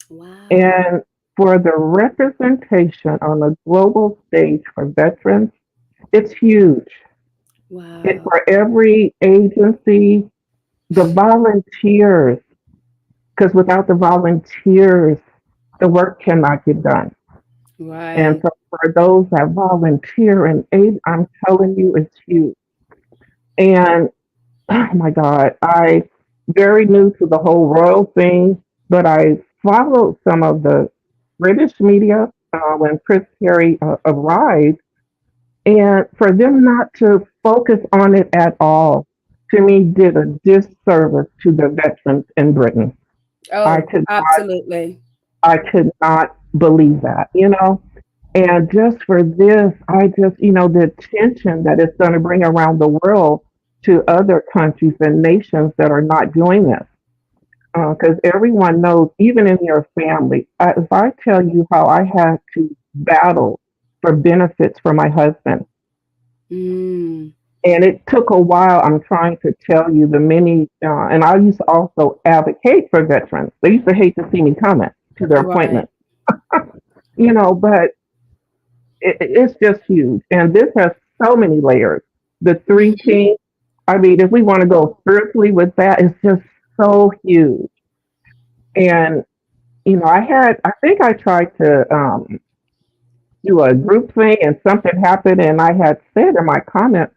Wow. And for the representation on a global stage for veterans, it's huge. Wow. And for every agency, the volunteers, because without the volunteers, the work cannot get done. Right. And so for those that volunteer and aid, I'm telling you, it's huge. And oh my God, I very new to the whole royal thing, but I followed some of the British media when Prince Harry arrived, and for them not to focus on it at all, to me, did a disservice to the veterans in Britain. Oh, absolutely. I could not believe that, And just for this, I just, the attention that it's going to bring around the world to other countries and nations that are not doing this. Because everyone knows, even in your family, if I tell you how I had to battle for benefits for my husband, And it took a while. I'm trying to tell you the many, and I used to also advocate for veterans. They used to hate to see me coming to their Right. appointment, but it's just huge. And this has so many layers. The three Mhm. T. I mean, if we want to go spiritually with that, it's just so huge. And I think I tried to do a group thing, and something happened, and I had said in my comment,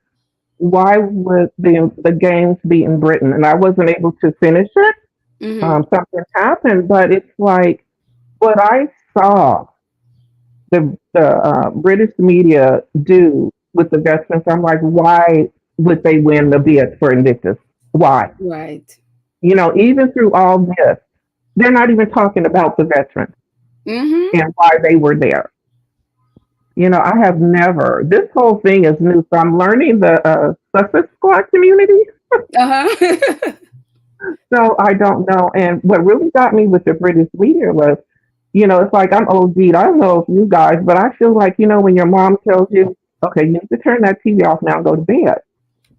why would the games be in Britain? And I wasn't able to finish it. Mhm. Something happened, but it's like what I saw the British media do with the veterans. I'm like, why would they win the bid for Invictus? Why? Right. Even through all this, they're not even talking about the veterans Mhm. and why they were there. I have never. This whole thing is new, so I'm learning the Sussex squad community. Uh-huh. So I don't know. And what really got me with the British media was, it's like I'm OG'd. I don't know if you guys, but I feel like, when your mom tells you, okay, you need to turn that TV off now and go to bed.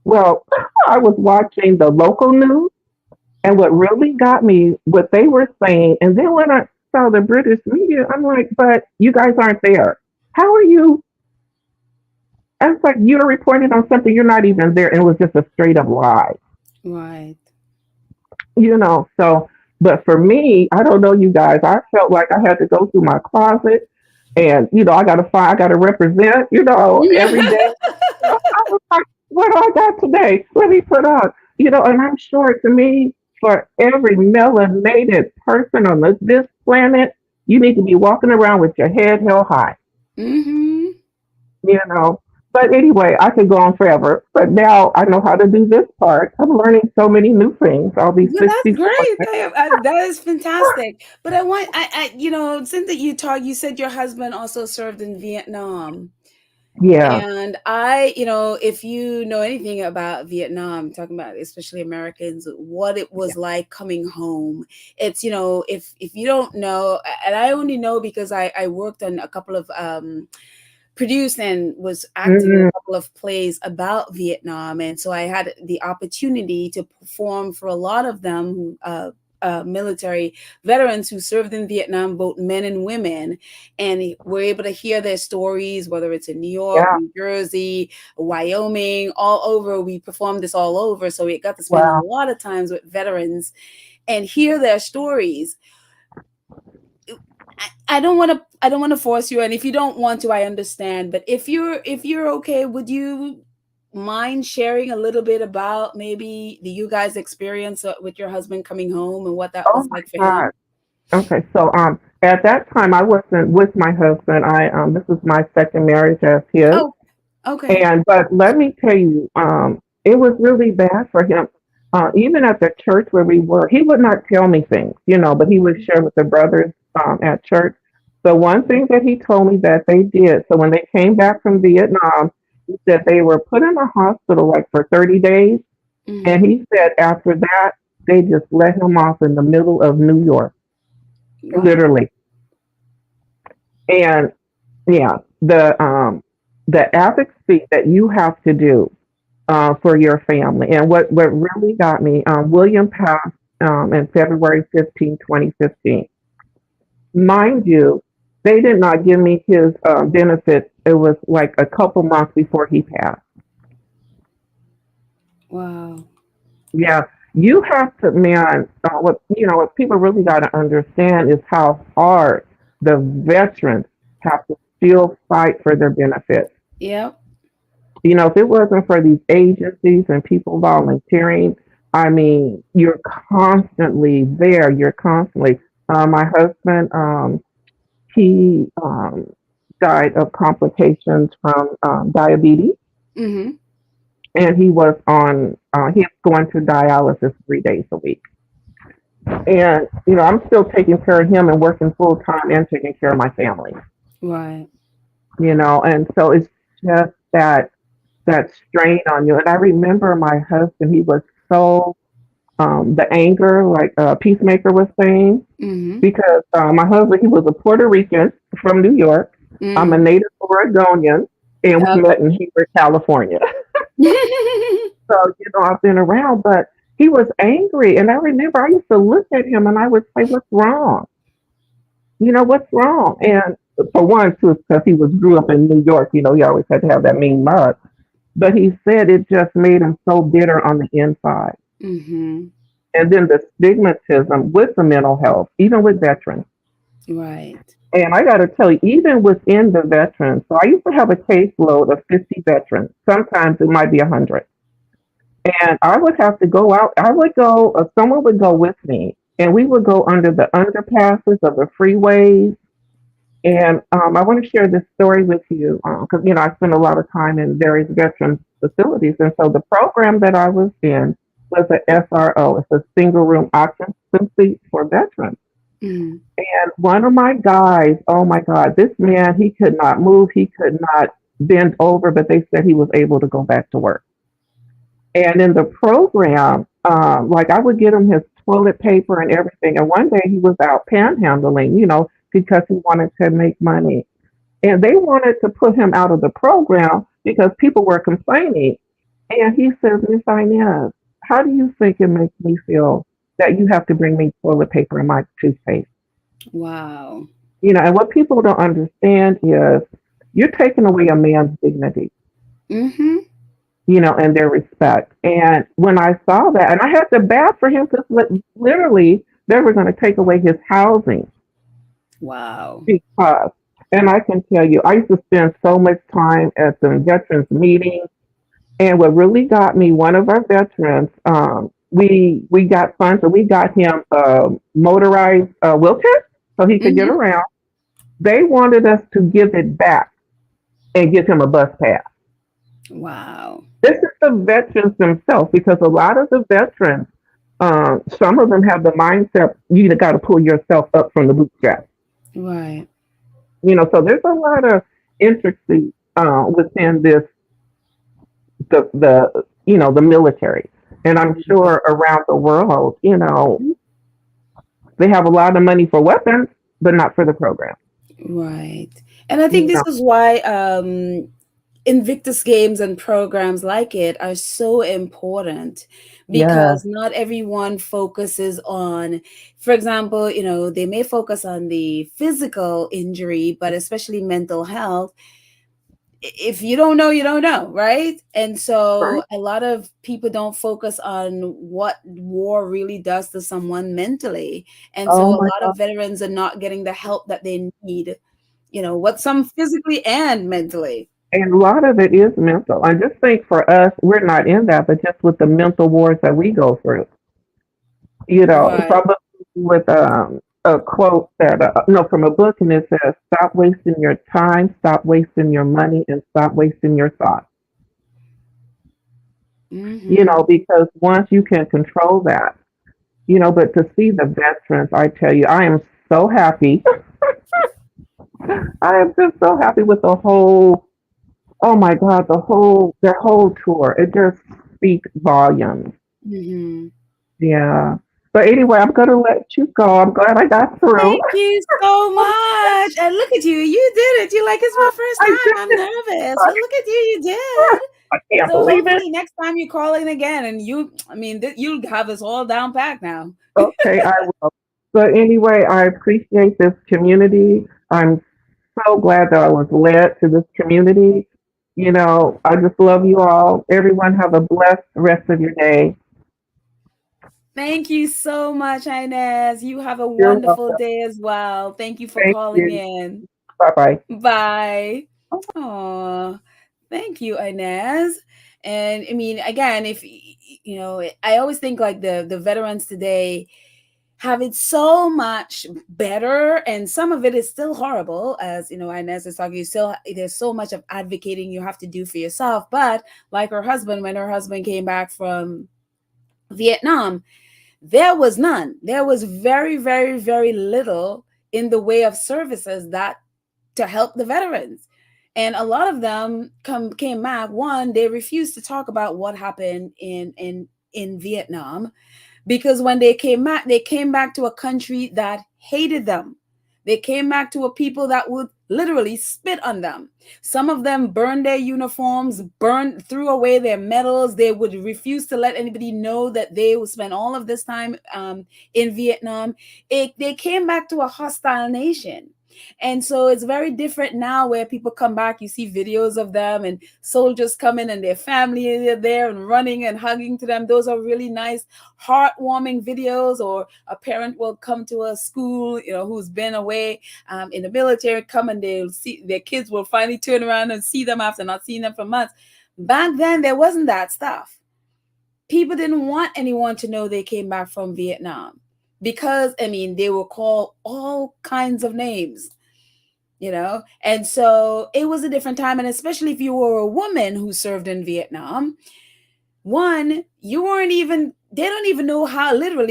Well, I was watching the local news, and what really got me, what they were saying, and then when I saw the British media, I'm like, but you guys aren't there. How are you? And it's like you're reporting on something you're not even there, and it was just a straight up lie. Right. So, but for me, I don't know you guys, I felt like I had to go through my closet and, I got to represent, every day. I was like, what do I got today? Let me put on, and I'm sure to me, for every melanated person on this planet, you need to be walking around with your head held high, Mhm. you know. But anyway, I could go on forever. But now I know how to do this part. I'm learning so many new things. I'll be Well, that's 64. great. That is fantastic. But since that you said your husband also served in Vietnam. Yeah. And if you know anything about Vietnam, talking about especially Americans, what it was like coming home. It's, if you don't know, and I only know because I worked on a couple of produced and was acting in Mm, a couple of plays about Vietnam. And so I had the opportunity to perform for a lot of them, military veterans who served in Vietnam, both men and women, and we're able to hear their stories, whether it's in New York, yeah. New Jersey, Wyoming, all over. We performed this all over. So we got to spend a Wow. lot of times with veterans and hear their stories. I don't want to force you, and if you don't want to, I understand. But if you're okay, would you mind sharing a little bit about maybe the you guys experience with your husband coming home and what that Oh was like for my him? God. Okay. So at that time I wasn't with my husband. I this was my second marriage as his. Oh, okay. And but let me tell you, it was really bad for him. Even at the church where we were, he would not tell me things, but he would share with the brothers at church. So one thing that he told me that they did, so when they came back from Vietnam, he said they were put in a hospital like for 30 days. And Hmm. he said after that, they just let him off in the middle of New York, Wow. literally. And yeah, the advocacy that you have to do for your family. And what really got me, William passed in February 15, 2015. Mind you, they did not give me his benefits. It was like a couple months before he passed. Wow. Yeah, you have to, man. What people really got to understand is how hard the veterans have to still fight for their benefits. Yep. If it wasn't for these agencies and people volunteering, I mean, you're constantly there. You're constantly. My husband, he died of complications from diabetes, Hmm. and he was on. He's going to dialysis 3 days a week. And I'm still taking care of him and working full time and taking care of my family. Right. And so it's just that strain on you. And I remember my husband, he was so the anger, like Peacemaker was saying, Hmm. because my husband, he was a Puerto Rican from New York. I'm a Hmm. native Oregonian, and we met in Hayward, California. So, I've been around, but he was angry. And I remember I used to look at him and I would say, what's wrong? What's wrong? And for one, too, because he grew up in New York, he always had to have that mean mug. But he said it just made him so bitter on the inside. Mm-hmm. And then the stigmatism with the mental health, even with veterans. Right. And I got to tell you, even within the veterans, so I used to have a caseload of 50 veterans. Sometimes it might be 100. And I would have to go out. I would go, someone would go with me, and we would go under the underpasses of the freeways. And I want to share this story with you because, I spent a lot of time in various veterans facilities. And so the program that I was in was an SRO. It's a single room occupancy for veterans. Mm-hmm. And one of my guys, oh my God, this man, he could not move. He could not bend over, but they said he was able to go back to work. And in the program, like I would get him his toilet paper and everything. And one day he was out panhandling, because he wanted to make money. And they wanted to put him out of the program because people were complaining. And he says, Miss Inez, how do you think it makes me feel that you have to bring me toilet paper and my toothpaste? Wow. And what people don't understand is you're taking away a man's dignity. Mm-hmm. And their respect. And when I saw that, and I had to bat for him because literally they were going to take away his housing. Wow. Because, and I can tell you, I used to spend so much time at the veterans meetings. And what really got me, one of our veterans, we got funds, so we got him a motorized wheelchair so he could get Mm-hmm. around. They wanted us to give it back and give him a bus pass. Wow. This is the veterans themselves, because a lot of the veterans, some of them have the mindset you got to pull yourself up from the bootstraps. Right. So there's a lot of intricacy within this, the military, and I'm sure around the world, they have a lot of money for weapons, but not for the program. Right. And I think You this know, is why Invictus games and programs like it are so important, yeah. because not everyone focuses on, for example, they may focus on the physical injury, but especially mental health. If you don't know, you don't know, right? And Right. so a lot of people don't focus on what war really does to someone mentally. And so Oh a my lot God. of veterans are not getting the help that they need, what some physically and mentally. And a lot of it is mental. I just think for us, we're not in that, but just with the mental wars that we go through. So Right. I'm with a quote that no, from a book, and it says, "Stop wasting your time, stop wasting your money, and stop wasting your thoughts." Mm-hmm. Because once you can control that, but to see the veterans, I tell you, I am so happy. I am just so happy with the whole. Oh my God, their whole tour. It just speaks volumes. Mm-hmm. Yeah. But anyway, I'm gonna let you go. I'm glad I got through. Thank you so much. And look at you. You did it. You're like, it's my first I time. I'm did nervous. But it. look at you. You did. I can't So believe it. hopefully next time you call in again, and you'll have us all down packed now. Okay, I will. But anyway, I appreciate this community. I'm so glad that I was led to this community. I just love you all. Everyone have a blessed rest of your day. Thank you so much, Inez. You have a You're wonderful welcome. day as well. Thank you for Thank calling you. in. Bye bye. Bye. Oh, thank you, Inez. And I mean, again, if I always think like the veterans today have it so much better, and some of it is still horrible, as Inez is talking. You still There's so much of advocating you have to do for yourself. But like her husband, when her husband came back from Vietnam, there was none. There was very, very, very little in the way of services that to help the veterans. And a lot of them came back. One, they refused to talk about what happened in Vietnam, because when they came back to a country that hated them, They came back to a people that would literally spit on them. Some of them burned their uniforms, threw away their medals. They would refuse to let anybody know that they would spend all of this time in Vietnam. They came back to a hostile nation. And so it's very different now where people come back, you see videos of them and soldiers coming and their family is there and running and hugging to them. Those are really nice, heartwarming videos. Or a parent will come to a school, who's been away in the military, come and they'll see their kids will finally turn around and see them after not seeing them for months. Back then, there wasn't that stuff. People didn't want anyone to know they came back from Vietnam because, they were called all kinds of names, and so it was a different time. And especially if you were a woman who served in Vietnam, they don't even know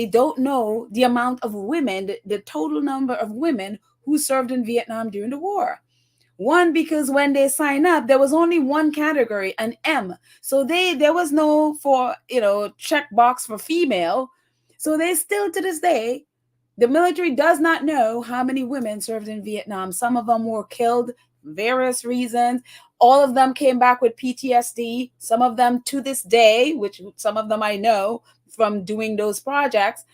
don't know the amount of women, the total number of women who served in Vietnam during the war. Because when they sign up, there was only one category, an M. So there was no check box for female. So they still to this day, the military does not know how many women served in Vietnam. Some of them were killed, various reasons. All of them came back with PTSD. Some of them to this day, which some of them I know from doing those projects,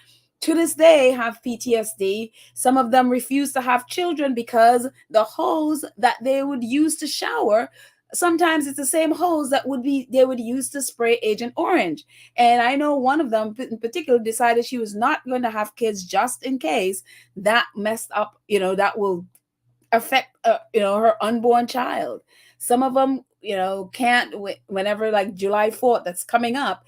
to this day have PTSD. Some of them refuse to have children because the hose that they would use to shower, sometimes it's the same hose that they would use to spray Agent Orange. And I know one of them in particular decided she was not going to have kids just in case that messed up, that will affect, her unborn child. Some of them, can't, whenever like July 4th, that's coming up.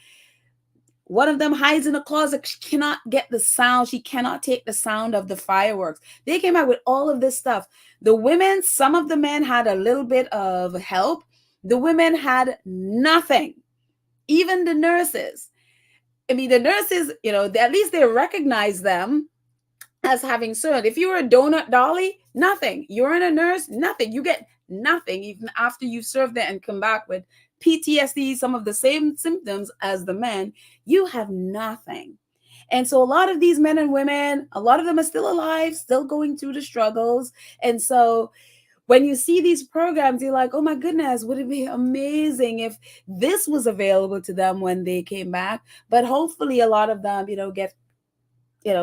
One of them hides in a closet. She cannot get the sound. She cannot take the sound of the fireworks. They came out with all of this stuff. The women, some of the men had a little bit of help. The women had nothing. Even the nurses. The nurses, at least they recognize them as having served. If you were a donut dolly, nothing. You're in a nurse, nothing. You get nothing even after you serve there and come back with PTSD, some of the same symptoms as the men. You have nothing. And so a lot of these men and women, a lot of them are still alive, still going through the struggles. And so when you see these programs, you're like, oh my goodness, would it be amazing if this was available to them when they came back? But hopefully a lot of them, get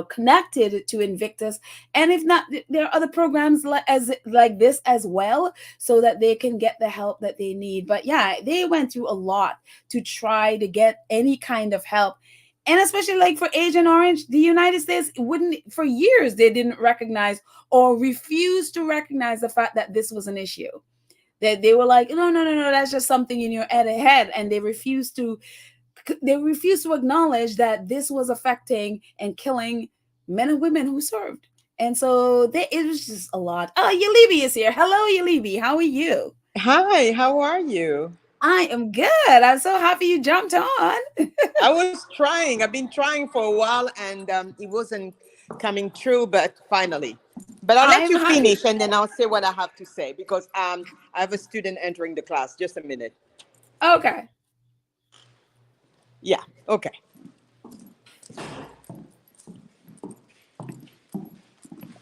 connected to Invictus. And if not, there are other programs like this as well, so that they can get the help that they need. But yeah, they went through a lot to try to get any kind of help. And especially like for Agent Orange, the United States for years, they didn't recognize or refused to recognize the fact that this was an issue. That they were like, no, that's just something in your head. And they refused to acknowledge that this was affecting and killing men and women who served. And so it was just a lot. Oh, Yalibi is here. Hello, Yalibi. How are you? Hi, how are you? I am good. I'm so happy you jumped on. I was trying. I've been trying for a while and it wasn't coming through, but finally. But I'll let you finish and then I'll say what I have to say because I have a student entering the class. Just a minute. Okay. Yeah, okay.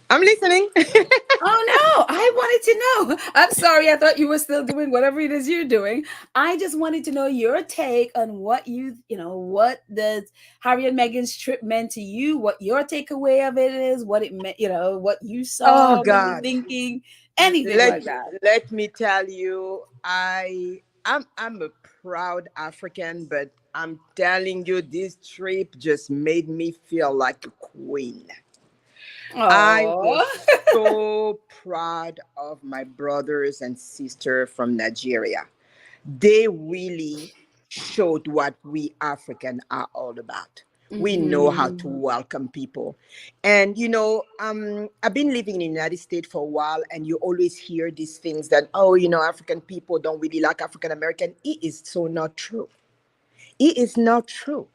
I'm listening. Oh, no, I wanted to know. I'm sorry. I thought you were still doing whatever it is you're doing. I just wanted to know your take on what what the Harry and Meghan's trip meant to you, what your takeaway of it is, what it meant, what you saw, Oh, what you're God. thinking, anything like that. Let me tell you, I'm a proud African, but I'm telling you, this trip just made me feel like a queen. I was so proud of my brothers and sisters from Nigeria. They really showed what we African are all about. We know how to welcome people. And, I've been living in the United States for a while, and you always hear these things that, African people don't really like African American. It is so not true. It is not true.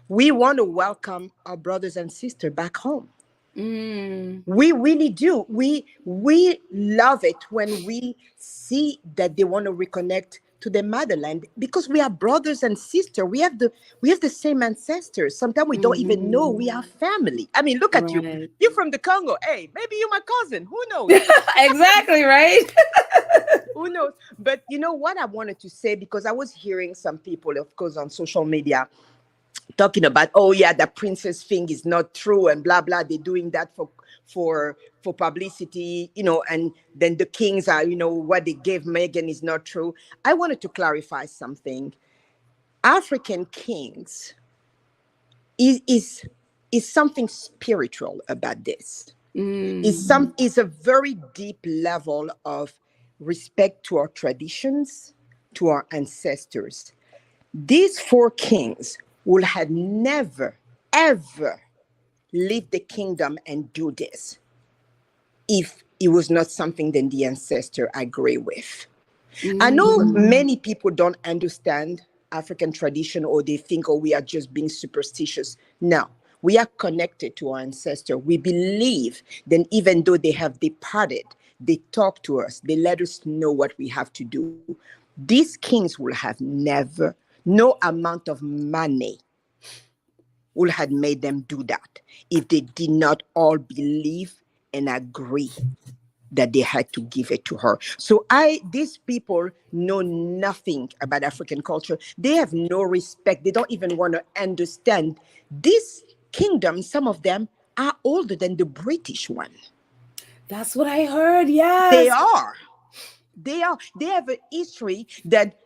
We want to welcome our brothers and sisters back home. We really do. We love it when we see that they want to reconnect to their motherland because we are brothers and sisters. We have the same ancestors. Sometimes we don't even know we are family. I mean, look at you. Right. You're from the Congo. Hey, maybe you're my cousin. Who knows? Exactly, right? Who knows? But you know what I wanted to say, because I was hearing some people, of course, on social media talking about, oh yeah, the princess thing is not true and blah blah. They're doing that for publicity, you know, and then the kings are, you know, what they gave Meghan is not true. I wanted to clarify something. African kings is something spiritual about this. Is a very deep level of respect to our traditions, to our ancestors. These four kings will have never, ever leave the kingdom and do this if it was not something that the ancestor agree with. I know many people don't understand African tradition, or they think, oh, we are just being superstitious. No, we are connected to our ancestor. We believe that even though they have departed, they talk to us, they let us know what we have to do. These kings will have never, no amount of money would have made them do that if they did not all believe and agree that they had to give it to her. So these people know nothing about African culture. They have no respect. They don't even want to understand. These kingdoms, some of them are older than the British one. That's what I heard. Yes. They are. They have a history that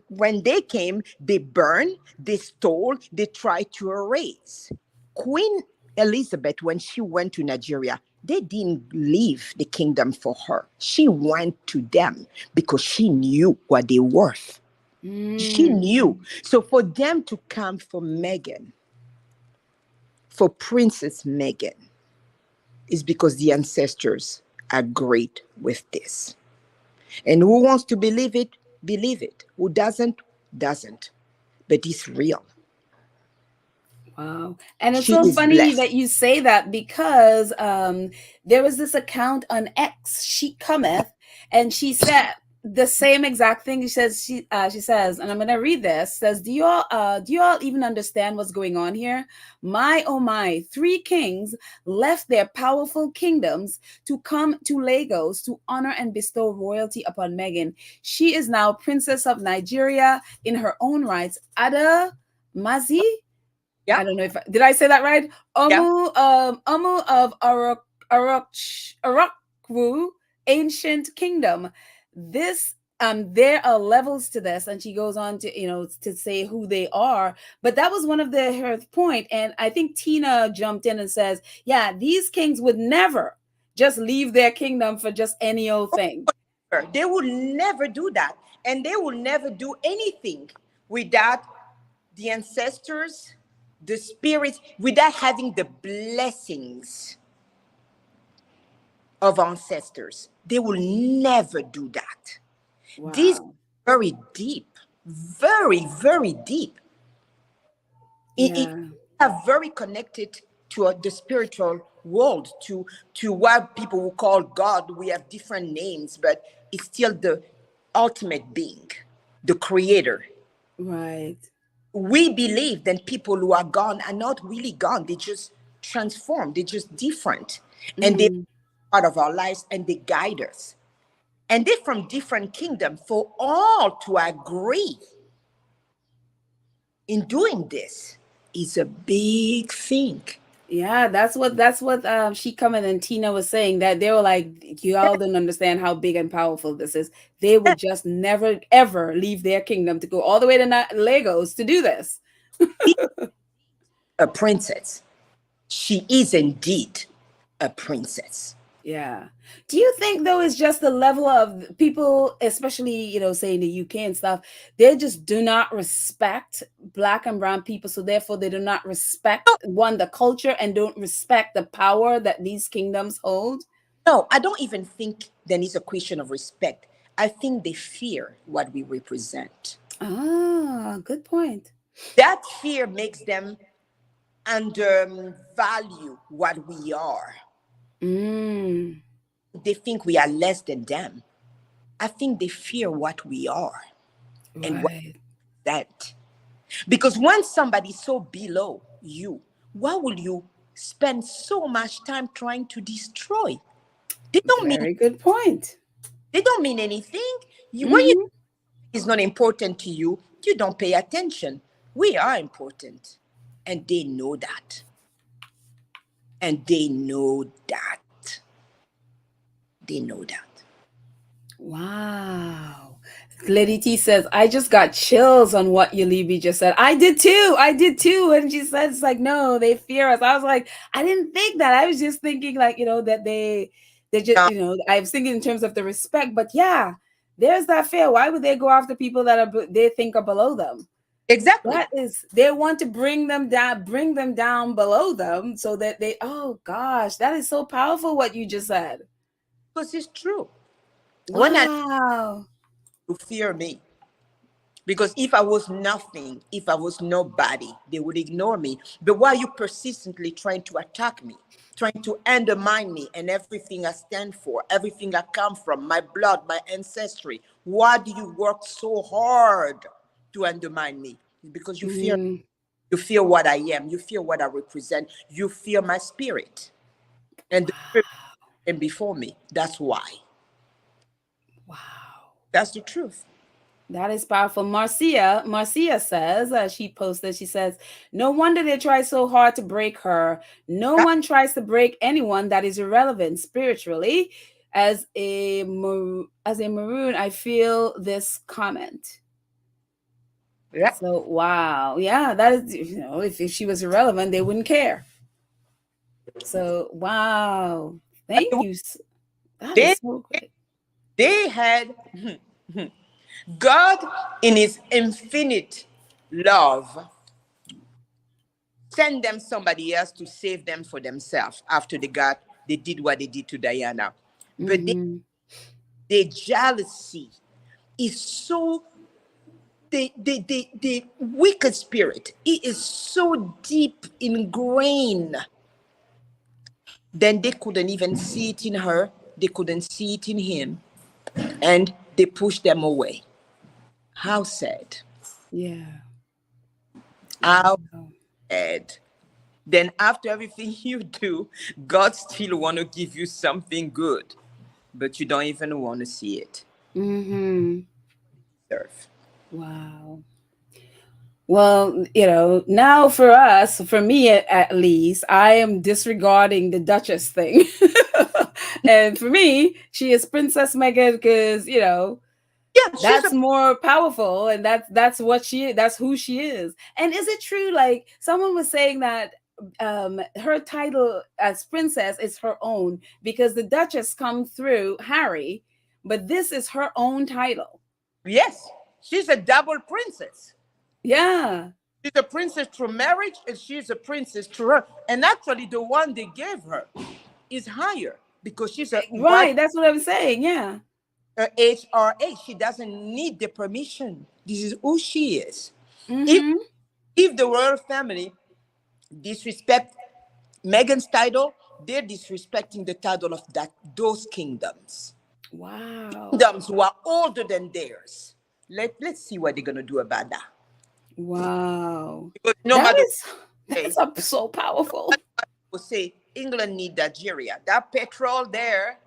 when they came, they burned, they stole, they tried to erase. Queen Elizabeth, when she went to Nigeria, they didn't leave the kingdom for her. She went to them because she knew what they were worth. She knew. So for them to come for Meghan, for Princess Meghan, is because the ancestors agreed with this. And who wants to believe it, believe it. Who doesn't, doesn't. But it's real. Wow. And it's She so is funny blessed. that you say that, because there was this account on X, She Cometh, and she said the same exact thing. She says, and I'm gonna read this, says, do you all even understand what's going on here? My oh my, 3 kings left their powerful kingdoms to come to Lagos to honor and bestow royalty upon Meghan. She is now Princess of Nigeria in her own rights. Ada Mazi. Yeah. I don't know if did I say that right? Omu of Arakwu, ancient kingdom. This there are levels to this, and she goes on to to say who they are. But that was one of her point, and I think Tina jumped in and says, yeah, these kings would never just leave their kingdom for just any old thing. They will never do that, and they will never do anything without the ancestors, the spirits, without having the blessings of ancestors. They will never do that. Wow. This is very deep, very, very deep. It are very connected to the spiritual world, to what people will call God. We have different names, but it's still the ultimate being, the creator. Right. We believe that people who are gone are not really gone. They just transform. They're just different. And they're part of our lives, and they guide us. And they're from different kingdoms. For all to agree in doing this is a big thing. Yeah, that's what She Cometh and Tina was saying, that they were like, you all didn't understand how big and powerful this is. They would just never ever leave their kingdom to go all the way to Lagos to do this. A princess. She is indeed a princess. Yeah. Do you think, though, it's just the level of people, especially, say in the UK and stuff, they just do not respect Black and brown people. So therefore they do not respect, the culture, and don't respect the power that these kingdoms hold? No, I don't even think there is a question of respect. I think they fear what we represent. Ah, good point. That fear makes them undervalue what we are. They think we are less than them. I think they fear what we are. and what Right. that. Because when somebody's so below you, why will you spend so much time trying to destroy? They don't mean Very good point. they don't mean anything. When you Mm-hmm. is not important to you, you don't pay attention. We are important. And they know that. And they know that. They know that. Wow. Lady T says, I just got chills on what Yalibi just said. I did too. I did too. And she said, it's like, no, they fear us. I was like, I didn't think that. I was just thinking like, that they just, Yeah, I was thinking in terms of the respect, but yeah, there's that fear. Why would they go after people that they think are below them? exactly. That is, they want to bring them down below them so that oh gosh, that is so powerful what you just said. Because it's true. When I Wow. to fear me, because if I was nothing, if I was nobody, they would ignore me. But why are you persistently trying to attack me, trying to undermine me and everything I stand for, everything I come from, my blood, my ancestry? Why do you work so hard to undermine me? Because you fear. Mm, You fear what I am. You fear what I represent. You fear my spirit. And the spirit wow. came before me. That's why. Wow. That's the truth. That is powerful. Marcia says, she posted, she says, no wonder they try so hard to break her. No That- one tries to break anyone that is irrelevant spiritually. As a maroon, I feel this comment. yeah. So wow. Yeah, that is, if she was irrelevant, they wouldn't care. So wow. Thank you. That They, is so great. they had God in his infinite love send them somebody else to save them for themselves after they did what they did to Diana. But Mm-hmm. their jealousy is so the wicked spirit, it is so deep ingrained. Then they couldn't even see it in her, they couldn't see it in him, and they pushed them away. How sad. Yeah. How Wow. sad. Then after everything you do, God still want to give you something good, but you don't even want to see it. Mm-hmm. Serve. Wow. Well, now for us, for me at least, I am disregarding the Duchess thing. And for me, she is Princess Meghan because, Yeah, she's that's a more powerful and that's what that's who she is. And is it true, like someone was saying that her title as princess is her own because the Duchess come through Harry, but this is her own title. yes, she's a double princess. Yeah. She's a princess through marriage, and she's a princess through her. And actually, the one they gave her is higher because she's a Right, that's what I'm saying. Yeah. HRA. She doesn't need the permission. This is who she is. If Mm-hmm. if the royal family disrespect Meghan's title, they're disrespecting the title of those kingdoms. Wow. Kingdoms who are older than theirs. Let's see what they're gonna do about that. Wow. Because no That matter is what they that's so powerful. will say, England need Nigeria. That petrol there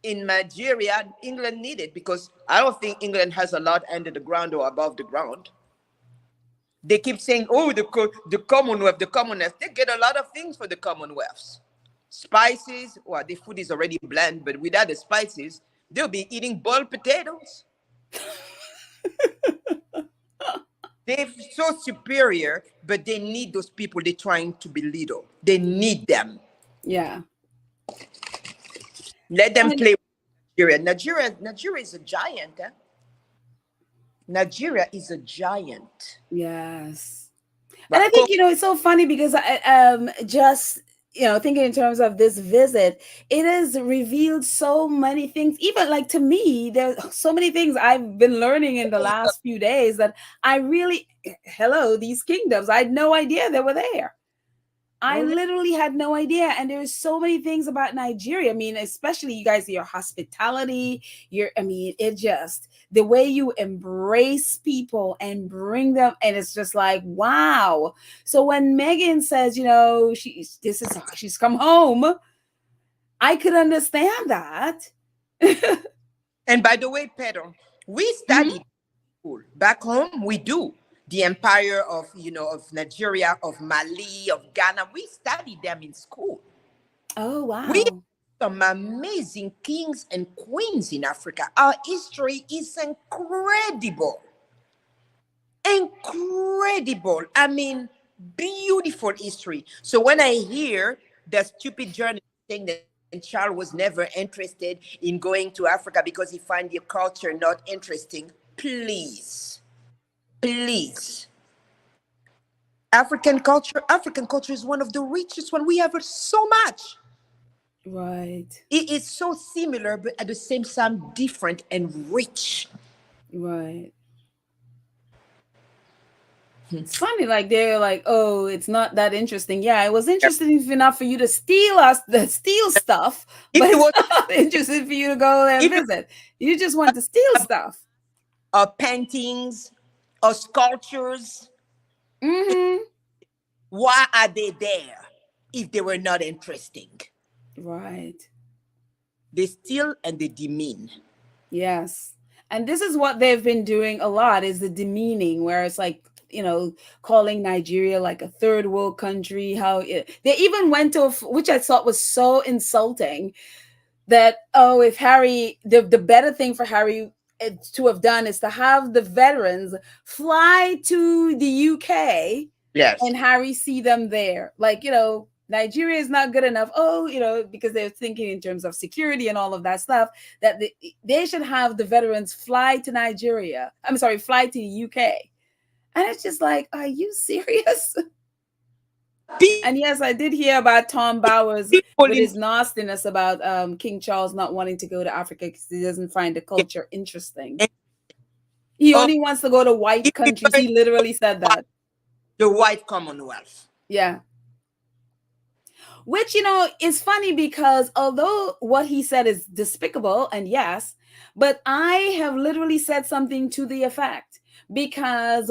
in Nigeria, England need it because I don't think England has a lot under the ground or above the ground. They keep saying, oh, the Commonwealth, the Commonwealth. They get a lot of things for the Commonwealths. Spices, well, the food is already bland, but without the spices, they'll be eating boiled potatoes. They're so superior, but they need those people they're trying to belittle. They need them. Yeah. Let them And play with Nigeria. Nigeria is a giant. Eh? Nigeria is a giant. yes. And I But think, it's so funny because I just thinking in terms of this visit, it has revealed so many things. Even like to me, there's so many things I've been learning in the last few days that I really, hello, these kingdoms, I had no idea they were there. I Oh, yeah. literally had no idea. And there's so many things about Nigeria. I mean, especially you guys, your hospitality, I mean, it just, the way you embrace people and bring them, and it's just like, wow. So when Megan says, she's come home, I could understand that. And by the way, Pedro, we Mhm. studied school. Back home, we do. The empire of, of Nigeria, of Mali, of Ghana, we studied them in school. Oh, We wow. have some amazing kings and queens in Africa. Our history is incredible. Incredible. I mean, beautiful history. So when I hear the stupid journalist saying that Charles was never interested in going to Africa because he find the culture not interesting, please, please. African culture is one of the richest one. We have so much. Right. It is so similar, but at the same time different and rich. Right. It's funny, like they're like, oh, it's not that interesting. Yeah, it was interesting enough for you to steal stuff, If but it it's was, not interesting for you to go there and if it visit. You just want to steal was stuff. paintings or sculptures, Mm-hmm. why are they there if they were not interesting? Right. They steal and they demean. Yes. And this is what they've been doing a lot is the demeaning, where it's like, calling Nigeria like a third world country. They even went to, which I thought was so insulting, that, oh, if Harry, the better thing for Harry to have done is to have the veterans fly to the UK Yes. and Harry see them there. Like, Nigeria is not good enough. Oh, because they're thinking in terms of security and all of that stuff, that they should have the veterans fly to Nigeria. I'm sorry, fly to the UK. And it's just like, are you serious? And yes, I did hear about Tom Bowers People with in his nastiness about King Charles not wanting to go to Africa because he doesn't find the culture interesting. He oh, only wants to go to white if we countries. were He literally said that. the white Commonwealth. Yeah. Which, is funny because although what he said is despicable, and yes, but I have literally said something to the effect, because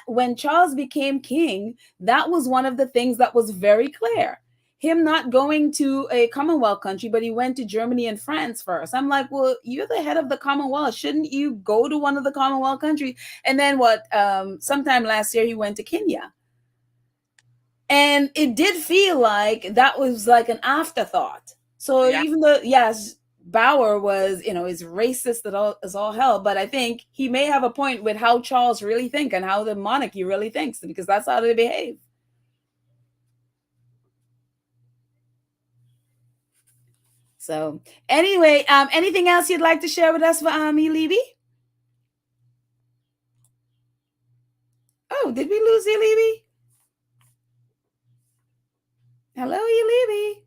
when Charles became king, that was one of the things that was very clear. Him not going to a Commonwealth country, but he went to Germany and France first. I'm like, well, you're the head of the Commonwealth. Shouldn't you go to one of the Commonwealth countries? And then sometime last year, he went to Kenya. And it did feel like that was like an afterthought. So Yeah. even though, yes, Bauer was, is racist as all hell, but I think he may have a point with how Charles really think and how the monarchy really thinks, because that's how they behave. So anyway, anything else you'd like to share with us for Elibi? Oh, did we lose Elibi? Hello, Elibi.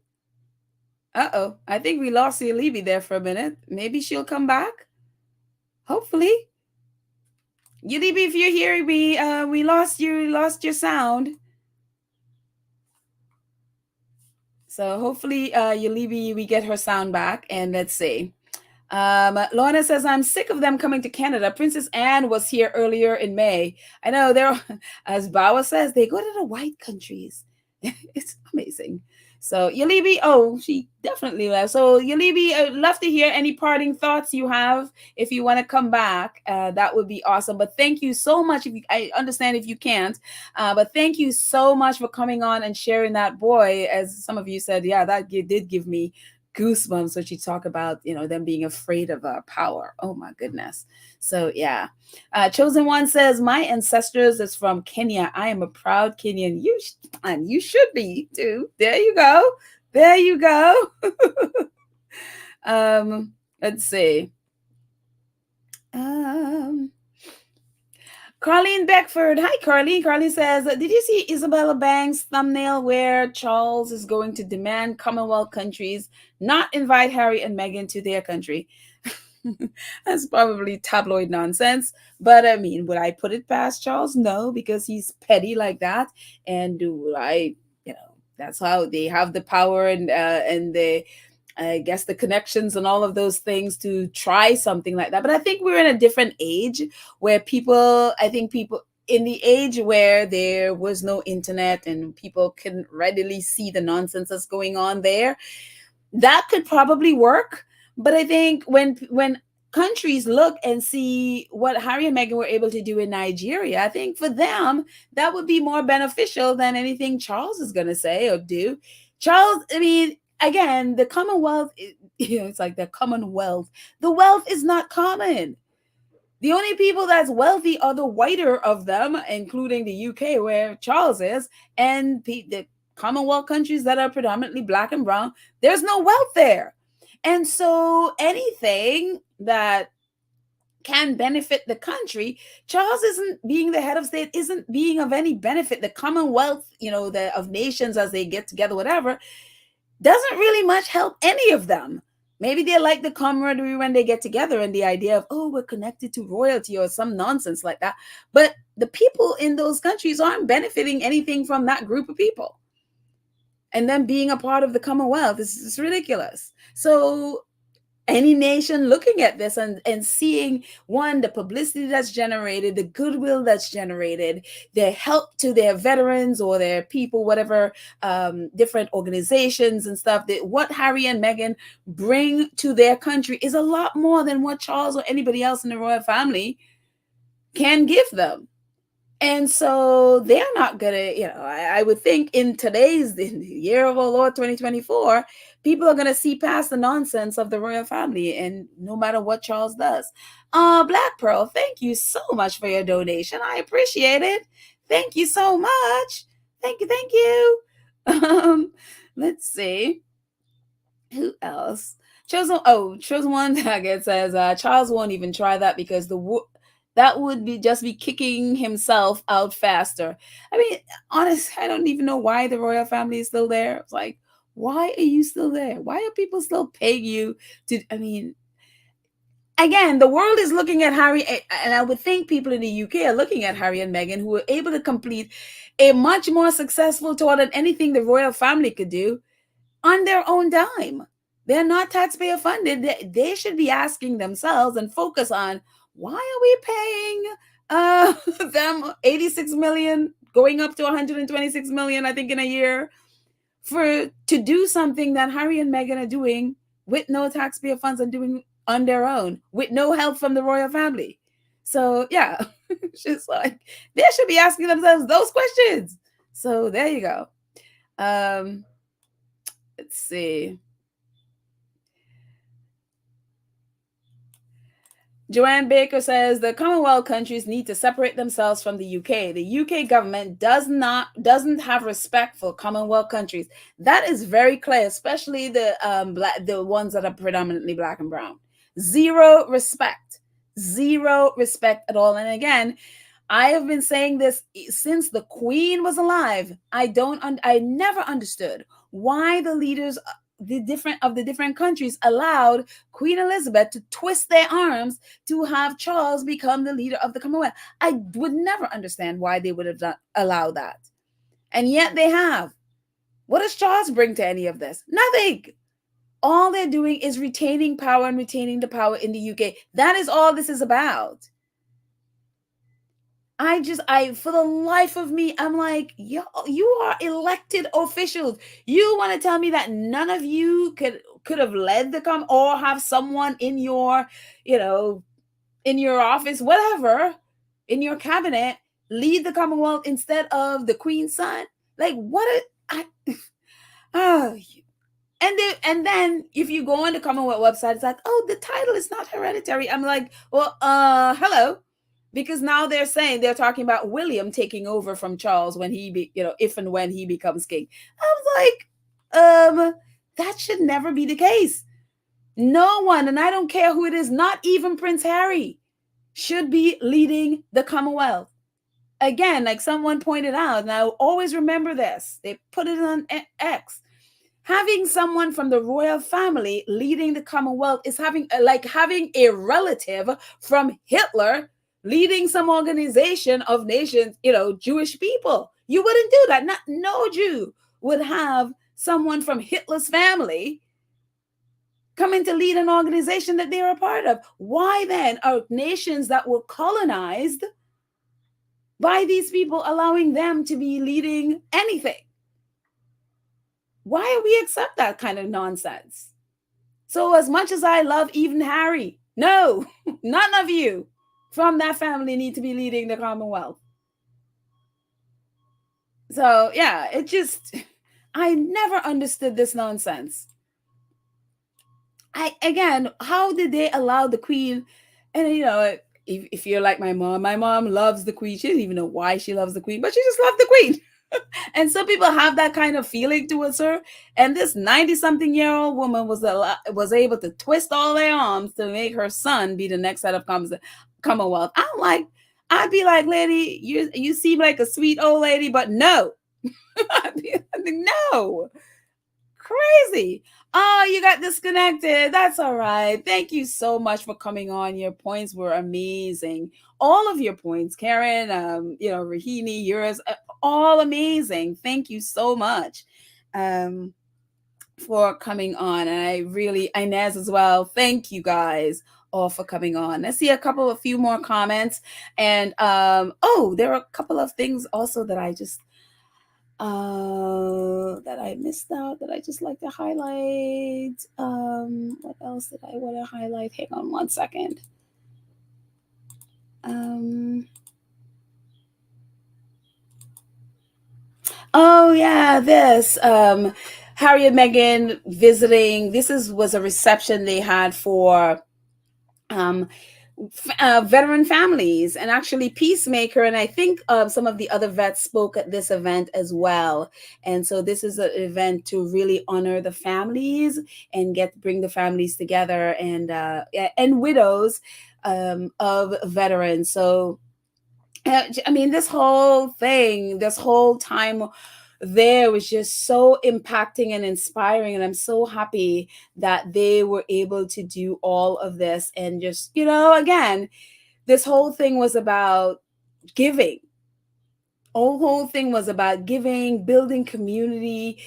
Uh-oh, I think we lost Elibi there for a minute. Maybe she'll come back. Hopefully. Elibi, if you're here, we lost your sound. So hopefully, Elibi, we get her sound back, and let's see. Lorna says, I'm sick of them coming to Canada. Princess Anne was here earlier in May. I know they're, as Bawa says, they go to the white countries. It's amazing. So Yalibi, she definitely left. So Yalibi, I'd love to hear any parting thoughts you have. If you want to come back, that would be awesome. But thank you so much. I understand if you can't, but thank you so much for coming on and sharing that. Boy, as some of you said, yeah, that did give me goosebumps when she talked about them being afraid of power. Oh my goodness. So yeah. Chosen One says, my ancestors is from Kenya. I am a proud Kenyan. You should be too. There you go. Let's see. Carlene Beckford. Hi, Carlene. Carlene says, did you see Isabella Banks' thumbnail where Charles is going to demand Commonwealth countries not invite Harry and Meghan to their country? That's probably tabloid nonsense. But I mean, would I put it past Charles? No, because he's petty like that. And do I, That's how they have the power and the, I guess, the connections and all of those things to try something like that. But I think we're in a different age where I think people in the age where there was no internet and people can readily see the nonsense that's going on there, that could probably work. But I think when countries look and see what Harry and Meghan were able to do in Nigeria, I think for them that would be more beneficial than anything Charles is going to say or do. Charles, I mean, again, the Commonwealth, it's like the Commonwealth. The wealth is not common. The only people that's wealthy are the whiter of them, including the UK, where Charles is, and the Commonwealth countries that are predominantly black and brown. There's no wealth there. And so anything that can benefit the country, Charles isn't being the head of state, isn't being of any benefit. The Commonwealth, of nations as they get together, whatever, doesn't really much help any of them. Maybe they like the camaraderie when they get together and the idea of, oh, we're connected to royalty or some nonsense like that. But the people in those countries aren't benefiting anything from that group of people. And them being a part of the Commonwealth is ridiculous. So any nation looking at this and seeing, one, the publicity that's generated, the goodwill that's generated, their help to their veterans or their people, whatever, different organizations and stuff, that what Harry and Meghan bring to their country is a lot more than what Charles or anybody else in the royal family can give them. And so they're not gonna, I would think in the year of our Lord 2024, people are gonna see past the nonsense of the royal family, and no matter what Charles does. Black Pearl, thank you so much for your donation. I appreciate it. Thank you so much. Thank you. Let's see. Who else? Chosen One Target says Charles won't even try that because that would be kicking himself out faster. I mean, honestly, I don't even know why the royal family is still there. It's like, why are you still there? Why are people still paying you to? I mean, again, the world is looking at Harry, and I would think people in the UK are looking at Harry and Meghan, who were able to complete a much more successful tour than anything the royal family could do on their own dime. They're not taxpayer funded. They should be asking themselves and focus on, why are we paying them 86 million, going up to 126 million, I think, in a year, to do something that Harry and Meghan are doing with no taxpayer funds and doing on their own, with no help from the royal family? So yeah, it's just like they should be asking themselves those questions. So there you go. Let's see. Joanne Baker says the Commonwealth countries need to separate themselves from the UK. The UK government doesn't have respect for Commonwealth countries. That is very clear, especially the ones that are predominantly black and brown. Zero respect at all. And again, I have been saying this since the Queen was alive. I never understood why the leaders the different countries allowed Queen Elizabeth to twist their arms to have Charles become the leader of the Commonwealth. I would never understand why they would have allowed that. And yet they have. What does Charles bring to any of this? Nothing. All they're doing is retaining power and retaining the power in the UK. That is all this is about. For the life of me, I'm like, you are elected officials. You want to tell me that none of you could have led the or have someone in your, in your office, whatever, in your cabinet, lead the Commonwealth instead of the Queen's son? Like, and then if you go on the Commonwealth website, it's like, oh, the title is not hereditary. I'm like, well, hello. Because now they're talking about William taking over from Charles when if and when he becomes king. I was like, that should never be the case. No one, and I don't care who it is, not even Prince Harry, should be leading the Commonwealth. Again, like someone pointed out, and I always remember this. They put it on X. Having someone from the royal family leading the Commonwealth is having a relative from Hitler leading some organization of nations, Jewish people. You wouldn't do that. No Jew would have someone from Hitler's family coming to lead an organization that they're a part of? Why then are nations that were colonized by these people allowing them to be leading anything? Why do we accept that kind of nonsense? So as much as I love even Harry, no, none of you from that family need to be leading the Commonwealth. So yeah, it just, I never understood this nonsense. Again, how did they allow the Queen? And if you're like my mom loves the Queen. She doesn't even know why she loves the Queen, but she just loves the Queen. And some people have that kind of feeling towards her. And this 90-something-year-old woman was able to twist all their arms to make her son be the next head of Commonwealth. I'd be like, lady, you seem like a sweet old lady, but no. I'd be like, no. Crazy. Oh, you got disconnected. That's all right. Thank you so much for coming on. Your points were amazing. All of your points, Karen, Rahini, yours, all amazing. Thank you so much for coming on. And I really, Inez as well. Thank you guys all for coming on. Let's see a few more comments. And there are a couple of things also that I just that I missed out that I just like to highlight. What else did I want to highlight? Hang on one second. Oh yeah, this Harry and Meghan visiting. Was a reception they had for veteran families, and actually Peacemaker, and I think some of the other vets spoke at this event as well. And so this is an event to really honor the families and bring the families together, and widows of veterans. So I mean, this whole time there was just so impacting and inspiring, and I'm so happy that they were able to do all of this. And just, again, this whole thing was about giving. Whole thing was about giving, building community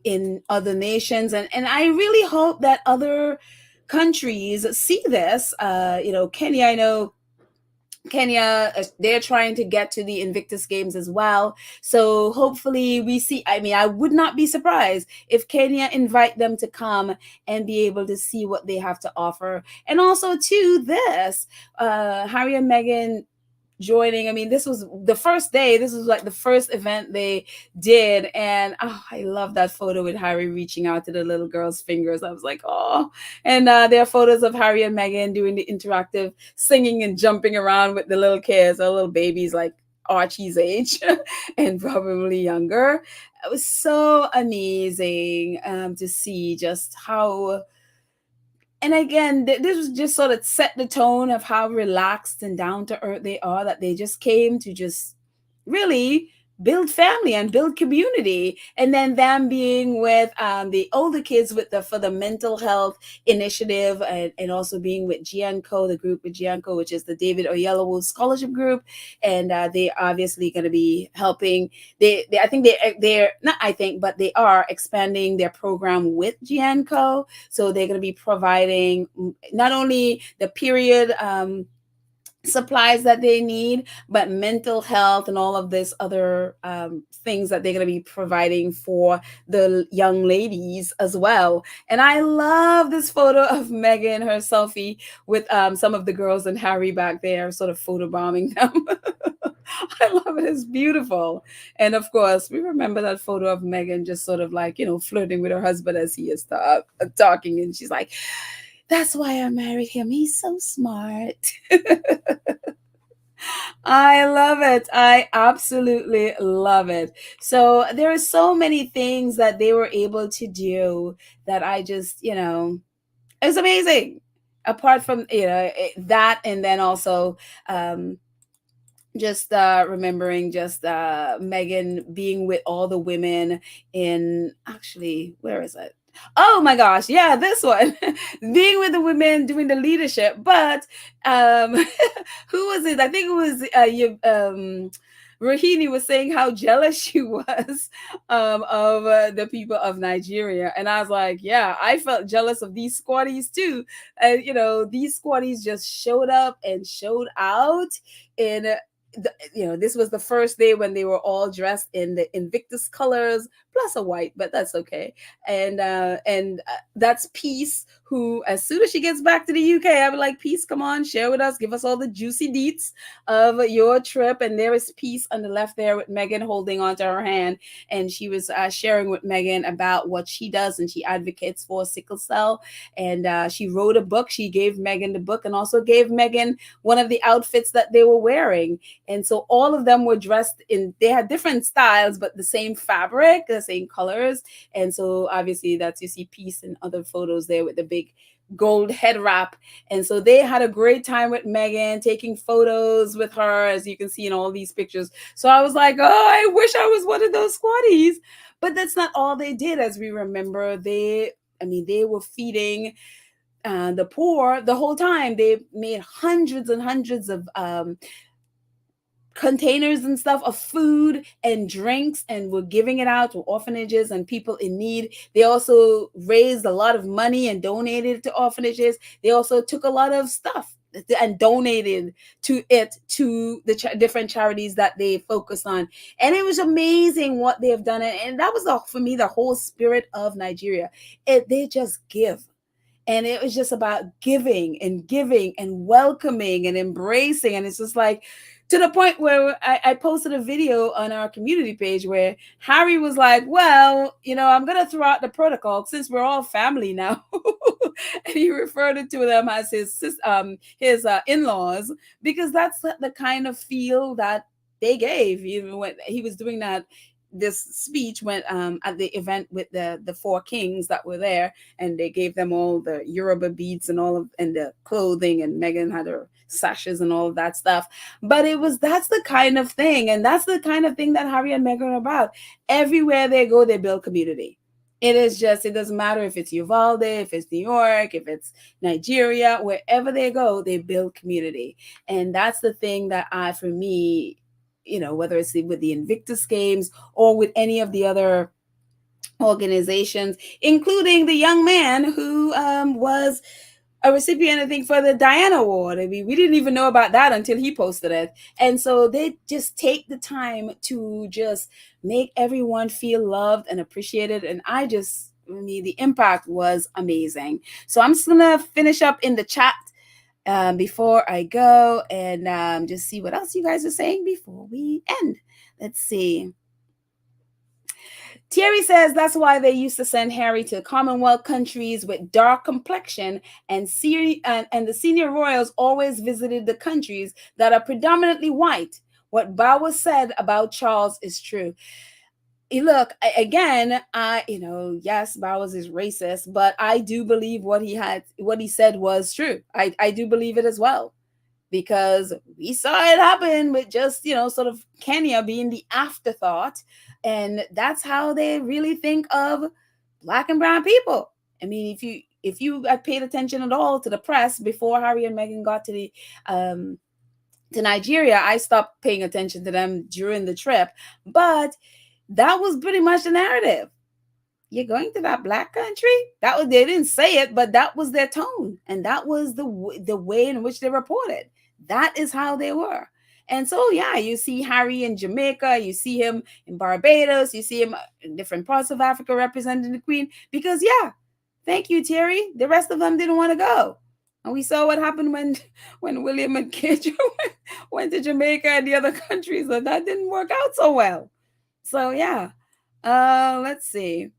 in other nations, and I really hope that other countries see this. Kenya, I know Kenya, they're trying to get to the Invictus Games as well. So hopefully we see, I would not be surprised if Kenya invite them to come and be able to see what they have to offer. And also to this, Harry and Meghan joining. This was the first day. This was like the first event they did. And I love that photo with Harry reaching out to the little girl's fingers. I was like, oh. And there are photos of Harry and Meghan doing the interactive singing and jumping around with the little kids, the little babies like Archie's age and probably younger. It was so amazing to see just how. And again, this was just sort of set the tone of how relaxed and down to earth they are, that they just came to just really build family and build community. And then them being with the older kids for the mental health initiative, and also being with GNCO, the group with GNCO, which is the David Oyelowo Scholarship Group. And they obviously going to be helping. They are expanding their program with GNCO. So they're going to be providing not only the period supplies that they need, but mental health and all of this other things that they're going to be providing for the young ladies as well. And I love this photo of Meghan, her selfie with some of the girls and Harry back there, sort of photobombing them. I love it. It's beautiful. And of course, we remember that photo of Meghan just sort of like, flirting with her husband as he is talking. And she's like, that's why I married him. He's so smart. I love it. I absolutely love it. So there are so many things that they were able to do that I just, it's amazing. Apart from, that, and then also just remembering just Meghan being with all the women where is it? Oh my gosh, yeah, this one. Being with the women doing the leadership. But who was it? I think it was Rohini was saying how jealous she was of the people of Nigeria. And I was like, yeah, I felt jealous of these squatties too. And, these squatties just showed up and showed out in this was the first day when they were all dressed in the Invictus colors plus a white, but that's okay. And that's Peace, who as soon as she gets back to the UK, I would like, Peace, come on, share with us, give us all the juicy deets of your trip. And there is Peace on the left there with Meghan holding onto her hand, and she was sharing with Meghan about what she does, and she advocates for sickle cell. And she wrote a book. She gave Meghan the book and also gave Meghan one of the outfits that they were wearing. And so all of them were dressed in, they had different styles, but the same fabric, the same colors. And so obviously that's, you see Peace in other photos there with the big gold head wrap. And so they had a great time with Meghan, taking photos with her, as you can see in all these pictures. So I was like, oh, I wish I was one of those squatties. But that's not all they did. As we remember, they were feeding the poor the whole time. They made hundreds and hundreds of containers and stuff of food and drinks, and were giving it out to orphanages and people in need. They also raised a lot of money and donated to orphanages. They also took a lot of stuff and donated to the different charities that they focused on. And it was amazing what they have done. And that was, for me, the whole spirit of Nigeria. They just give. And it was just about giving and welcoming and embracing. And it's just like, to the point where I posted a video on our community page where Harry was like, well, I'm going to throw out the protocol since we're all family now. And he referred to them as his in-laws, because that's the kind of feel that they gave. Even when he was doing this speech went at the event with the four kings that were there, and they gave them all the Yoruba beads and and the clothing, and Meghan had her sashes and all of that stuff. But that's the kind of thing, and that's the kind of thing that Harry and Meghan are about. Everywhere they go, they build community. It doesn't matter if it's Uvalde, if it's New York, if it's Nigeria, wherever they go, they build community. And that's the thing that for me, whether it's with the Invictus Games or with any of the other organizations, including the young man who was a recipient, I think, for the Diana Award. We didn't even know about that until he posted it. And so they just take the time to just make everyone feel loved and appreciated. And the impact was amazing. So I'm just going to finish up in the chat before I go and just see what else you guys are saying before we end. Let's see. Thierry says that's why they used to send Harry to Commonwealth countries with dark complexion, and the senior royals always visited the countries that are predominantly white. What Bauer said about Charles is true. Look, again, yes, Bowers is racist, but I do believe what he said was true. I do believe it as well, because we saw it happen with just, sort of Kenya being the afterthought. And that's how they really think of Black and brown people. I mean, if you had paid attention at all to the press before Harry and Meghan got to Nigeria, I stopped paying attention to them during the trip. But that was pretty much the narrative. You're going to that Black country? They didn't say it, but that was their tone. And that was the way in which they reported. That is how they were. And so, yeah, you see Harry in Jamaica, you see him in Barbados, you see him in different parts of Africa representing the Queen, because, yeah, thank you, Thierry. The rest of them didn't want to go. And we saw what happened when William and Kate went to Jamaica and the other countries, and that didn't work out so well. So, yeah, let's see.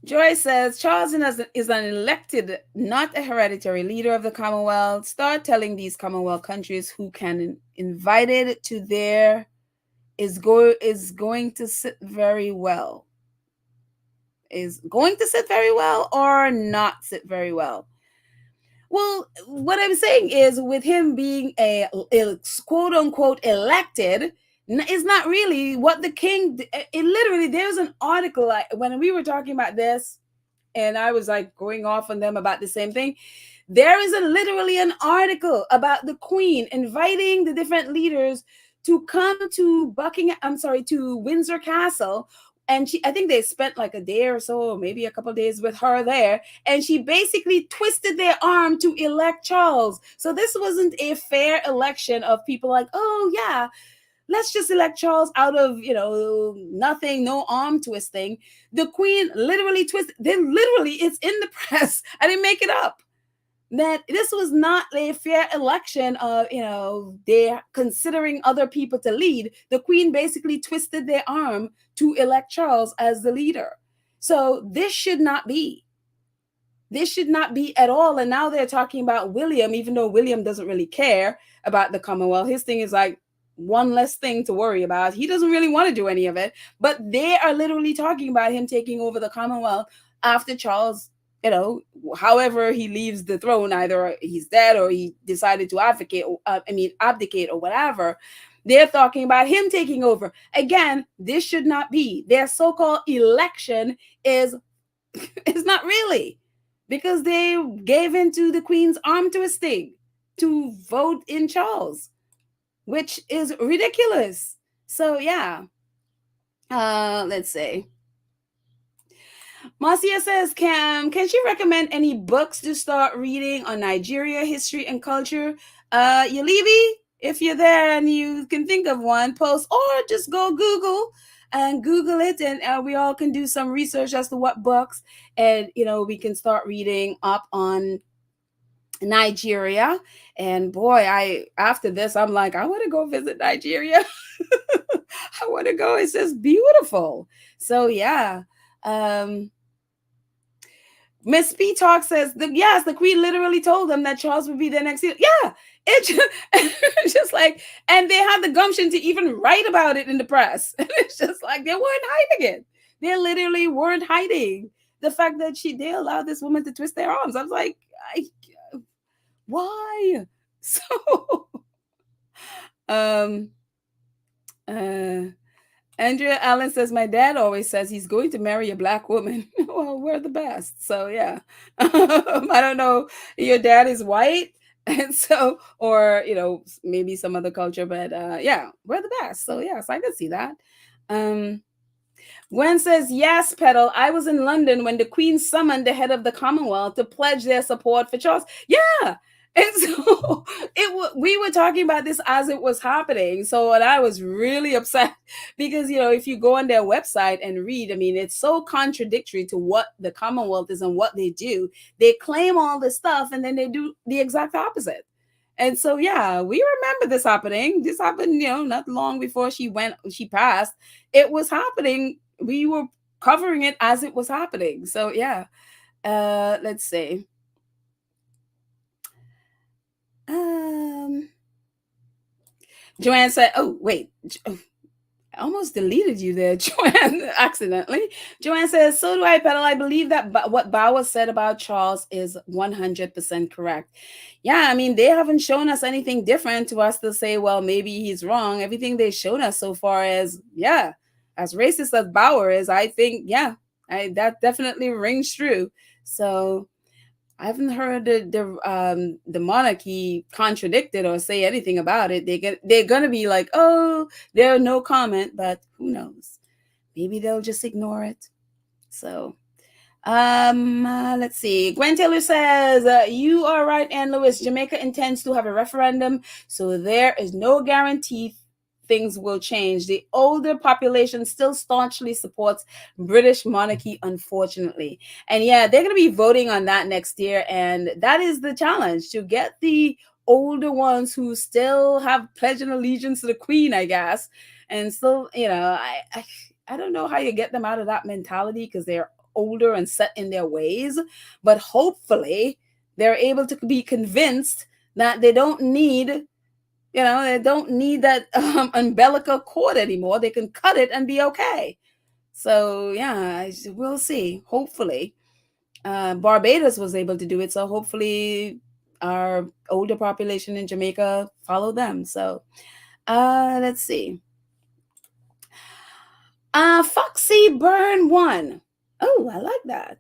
Joy says, Charles is an elected, not a hereditary leader of the Commonwealth. Start telling these Commonwealth countries who can invited to there is going to sit very well. Is going to sit very well or not sit very well? Well, what I'm saying is, with him being a quote unquote elected, It's not really what the king. It literally, there's an article when we were talking about this, and I was like going off on them about the same thing. There is literally an article about the queen inviting the different leaders to come to Buckingham. I'm sorry, to Windsor Castle. And I think they spent like a day or so, or maybe a couple of days with her there. And she basically twisted their arm to elect Charles. So this wasn't a fair election of people like, oh yeah, let's just elect Charles out of, nothing, no arm twisting. The queen literally twisted. Then literally, it's in the press. I didn't make it up. That this was not a fair election of, they're considering other people to lead. The queen basically twisted their arm to elect Charles as the leader. So this should not be. This should not be at all. And now they're talking about William, even though William doesn't really care about the Commonwealth. His thing is like, one less thing to worry about. He doesn't really want to do any of it, but they are literally talking about him taking over the Commonwealth after Charles, however he leaves the throne, either he's dead or he decided to abdicate or whatever. They're talking about him taking over. Again, this should not be. Their so-called election is not really, because they gave into the Queen's arm twisting to vote in Charles, which is ridiculous. So yeah, let's see. Marcia says, can she recommend any books to start reading on Nigeria history and culture? Yalibi, if you're there and you can think of one, post, or just go Google it, and we all can do some research as to what books, and we can start reading up on Nigeria. And boy, after this, I'm like, I want to go visit Nigeria. I want to go. It's just beautiful. So yeah. Miss P Talk says, the queen literally told them that Charles would be their next year. Yeah, it's just like, and they had the gumption to even write about it in the press. It's just like they weren't hiding it. They literally weren't hiding the fact that they allowed this woman to twist their arms. I was like, why? So, Andrea Allen says, my dad always says he's going to marry a black woman. Well, we're the best. So yeah. I don't know. Your dad is white. And so, or, maybe some other culture, but yeah, we're the best. So yes, I can see that. Gwen says, yes, Petal. I was in London when the Queen summoned the head of the Commonwealth to pledge their support for Charles. Yeah. And so we were talking about this as it was happening. So, and I was really upset because, if you go on their website and read, it's so contradictory to what the Commonwealth is and what they do. They claim all this stuff and then they do the exact opposite. And so, yeah, we remember this happening. This happened, not long before she passed. It was happening. We were covering it as it was happening. So, yeah, let's see. Joanne said, oh, wait. I almost deleted you there, Joanne, accidentally. Joanne says, so do I, Petal. I believe that what Bauer said about Charles is 100% correct. Yeah, they haven't shown us anything different to us to say, well, maybe he's wrong. Everything they've shown us so far is, yeah, as racist as Bauer is, I think, yeah, that definitely rings true. So I haven't heard the monarchy contradicted or say anything about it. They're gonna be like, oh, there's no comment, but who knows? Maybe they'll just ignore it. So, let's see. Gwen Taylor says, you are right, Ann Lewis. Jamaica intends to have a referendum, so there is no guarantee things will change. The older population still staunchly supports British monarchy, unfortunately. And yeah, they're going to be voting on that next year. And that is the challenge, to get the older ones who still have pledged an allegiance to the Queen, I guess. And still, I don't know how you get them out of that mentality because they're older and set in their ways. But hopefully they're able to be convinced that they don't need they don't need that umbilical cord anymore. They can cut it and be okay. So, yeah, we'll see. Hopefully. Barbados was able to do it. So, hopefully, our older population in Jamaica follow them. So, let's see. Burn One. Oh, I like that.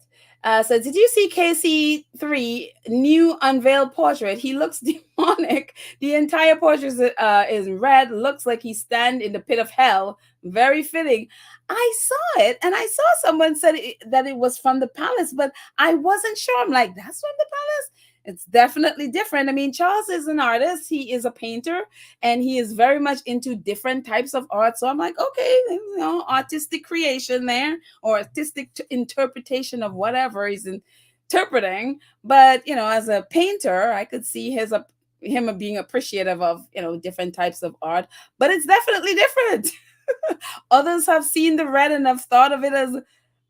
So did you see KC3 new unveiled portrait? He looks demonic. The entire portrait is red. Looks like he stand in the pit of hell. Very fitting. I saw it, and I saw someone said that it was from the palace, but I wasn't sure. I'm like, that's from the palace? It's definitely different. I mean, Charles is an artist. He is a painter, and he is very much into different types of art. So I'm like, okay, artistic creation there, or artistic interpretation of whatever he's interpreting. But as a painter, I could see him being appreciative of different types of art. But it's definitely different. Others have seen the red and have thought of it as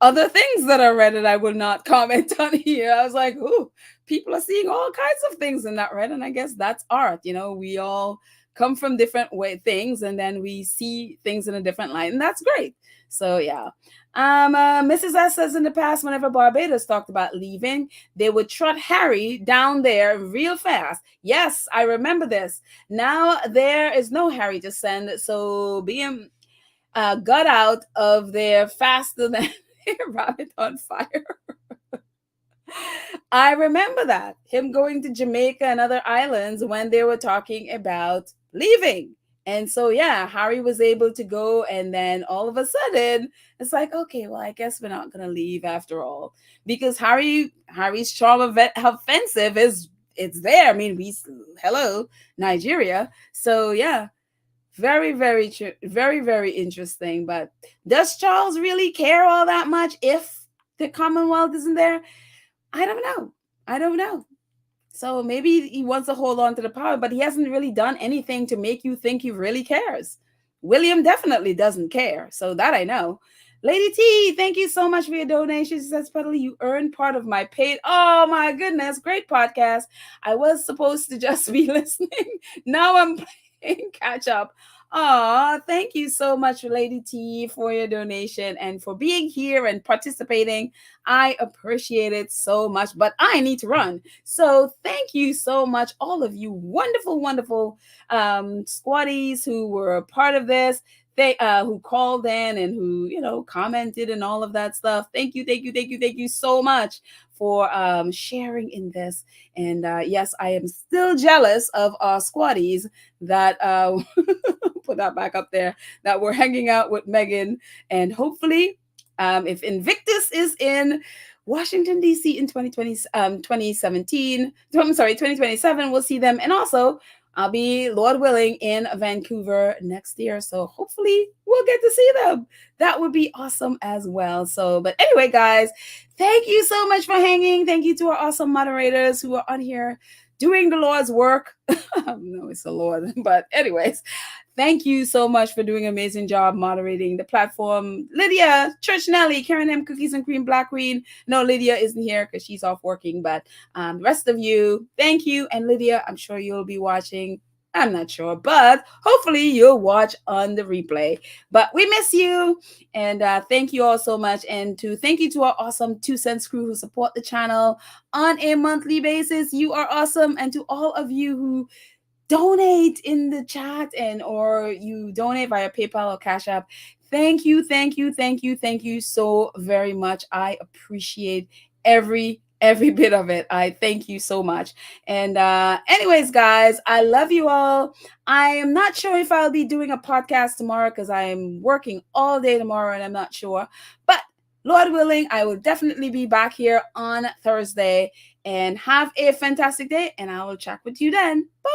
other things that are red, and I will not comment on here. I was like, ooh, people are seeing all kinds of things in that red, and I guess that's art. We all come from different things, and then we see things in a different light, and that's great. So yeah. Mrs. S says in the past, whenever Barbados talked about leaving, they would trot Harry down there real fast. Yes, I remember this. Now there is no Harry to send, so being got out of there faster than rabbit on fire. I remember that, him going to Jamaica and other islands when they were talking about leaving. And so, yeah, Harry was able to go. And then all of a sudden, it's like, okay, well, I guess we're not going to leave after all. Because Harry's charm of offensive it's there. I mean, hello, Nigeria. So, yeah. Very, very, very, very interesting. But does Charles really care all that much if the Commonwealth isn't there? I don't know. So maybe he wants to hold on to the power, but he hasn't really done anything to make you think he really cares. William definitely doesn't care. So that I know. Lady T, thank you so much for your donation. She says, Pedally, you earned part of my paid. Oh my goodness, great podcast. I was supposed to just be listening. Now I'm playing catch up. Oh, thank you so much, Lady T, for your donation and for being here and participating. I appreciate it so much, but I need to run. So thank you so much, all of you wonderful, wonderful squatties who were a part of this. They who called in and who commented and all of that stuff. Thank you so much for sharing in this. And yes, I am still jealous of our squatties that put that back up there, that we're hanging out with Meghan. And hopefully if Invictus is in Washington, D.C. in 2027, we'll see them. And also I'll be, Lord willing, in Vancouver next year. So hopefully we'll get to see them. That would be awesome as well. So, but anyway, guys, thank you so much for hanging. Thank you to our awesome moderators who are on here doing the Lord's work. No, it's the Lord. But anyways, thank you so much for doing an amazing job moderating the platform. Lydia, Church Nelly, Karen M, Cookies and Cream, Black Queen. No, Lydia isn't here because she's off working. But the rest of you, thank you. And Lydia, I'm sure you'll be watching. I'm not sure, but hopefully you'll watch on the replay. But we miss you. And thank you all so much. And thank you to our awesome 2 Cents crew who support the channel on a monthly basis. You are awesome. And to all of you who donate in the chat or you donate via PayPal or Cash App, thank you so very much. I appreciate every bit of it. I thank you so much. And anyways, guys, I love you all. I am not sure if I'll be doing a podcast tomorrow because I'm working all day tomorrow and I'm not sure. But Lord willing, I will definitely be back here on Thursday. And have a fantastic day. And I will chat with you then. Bye.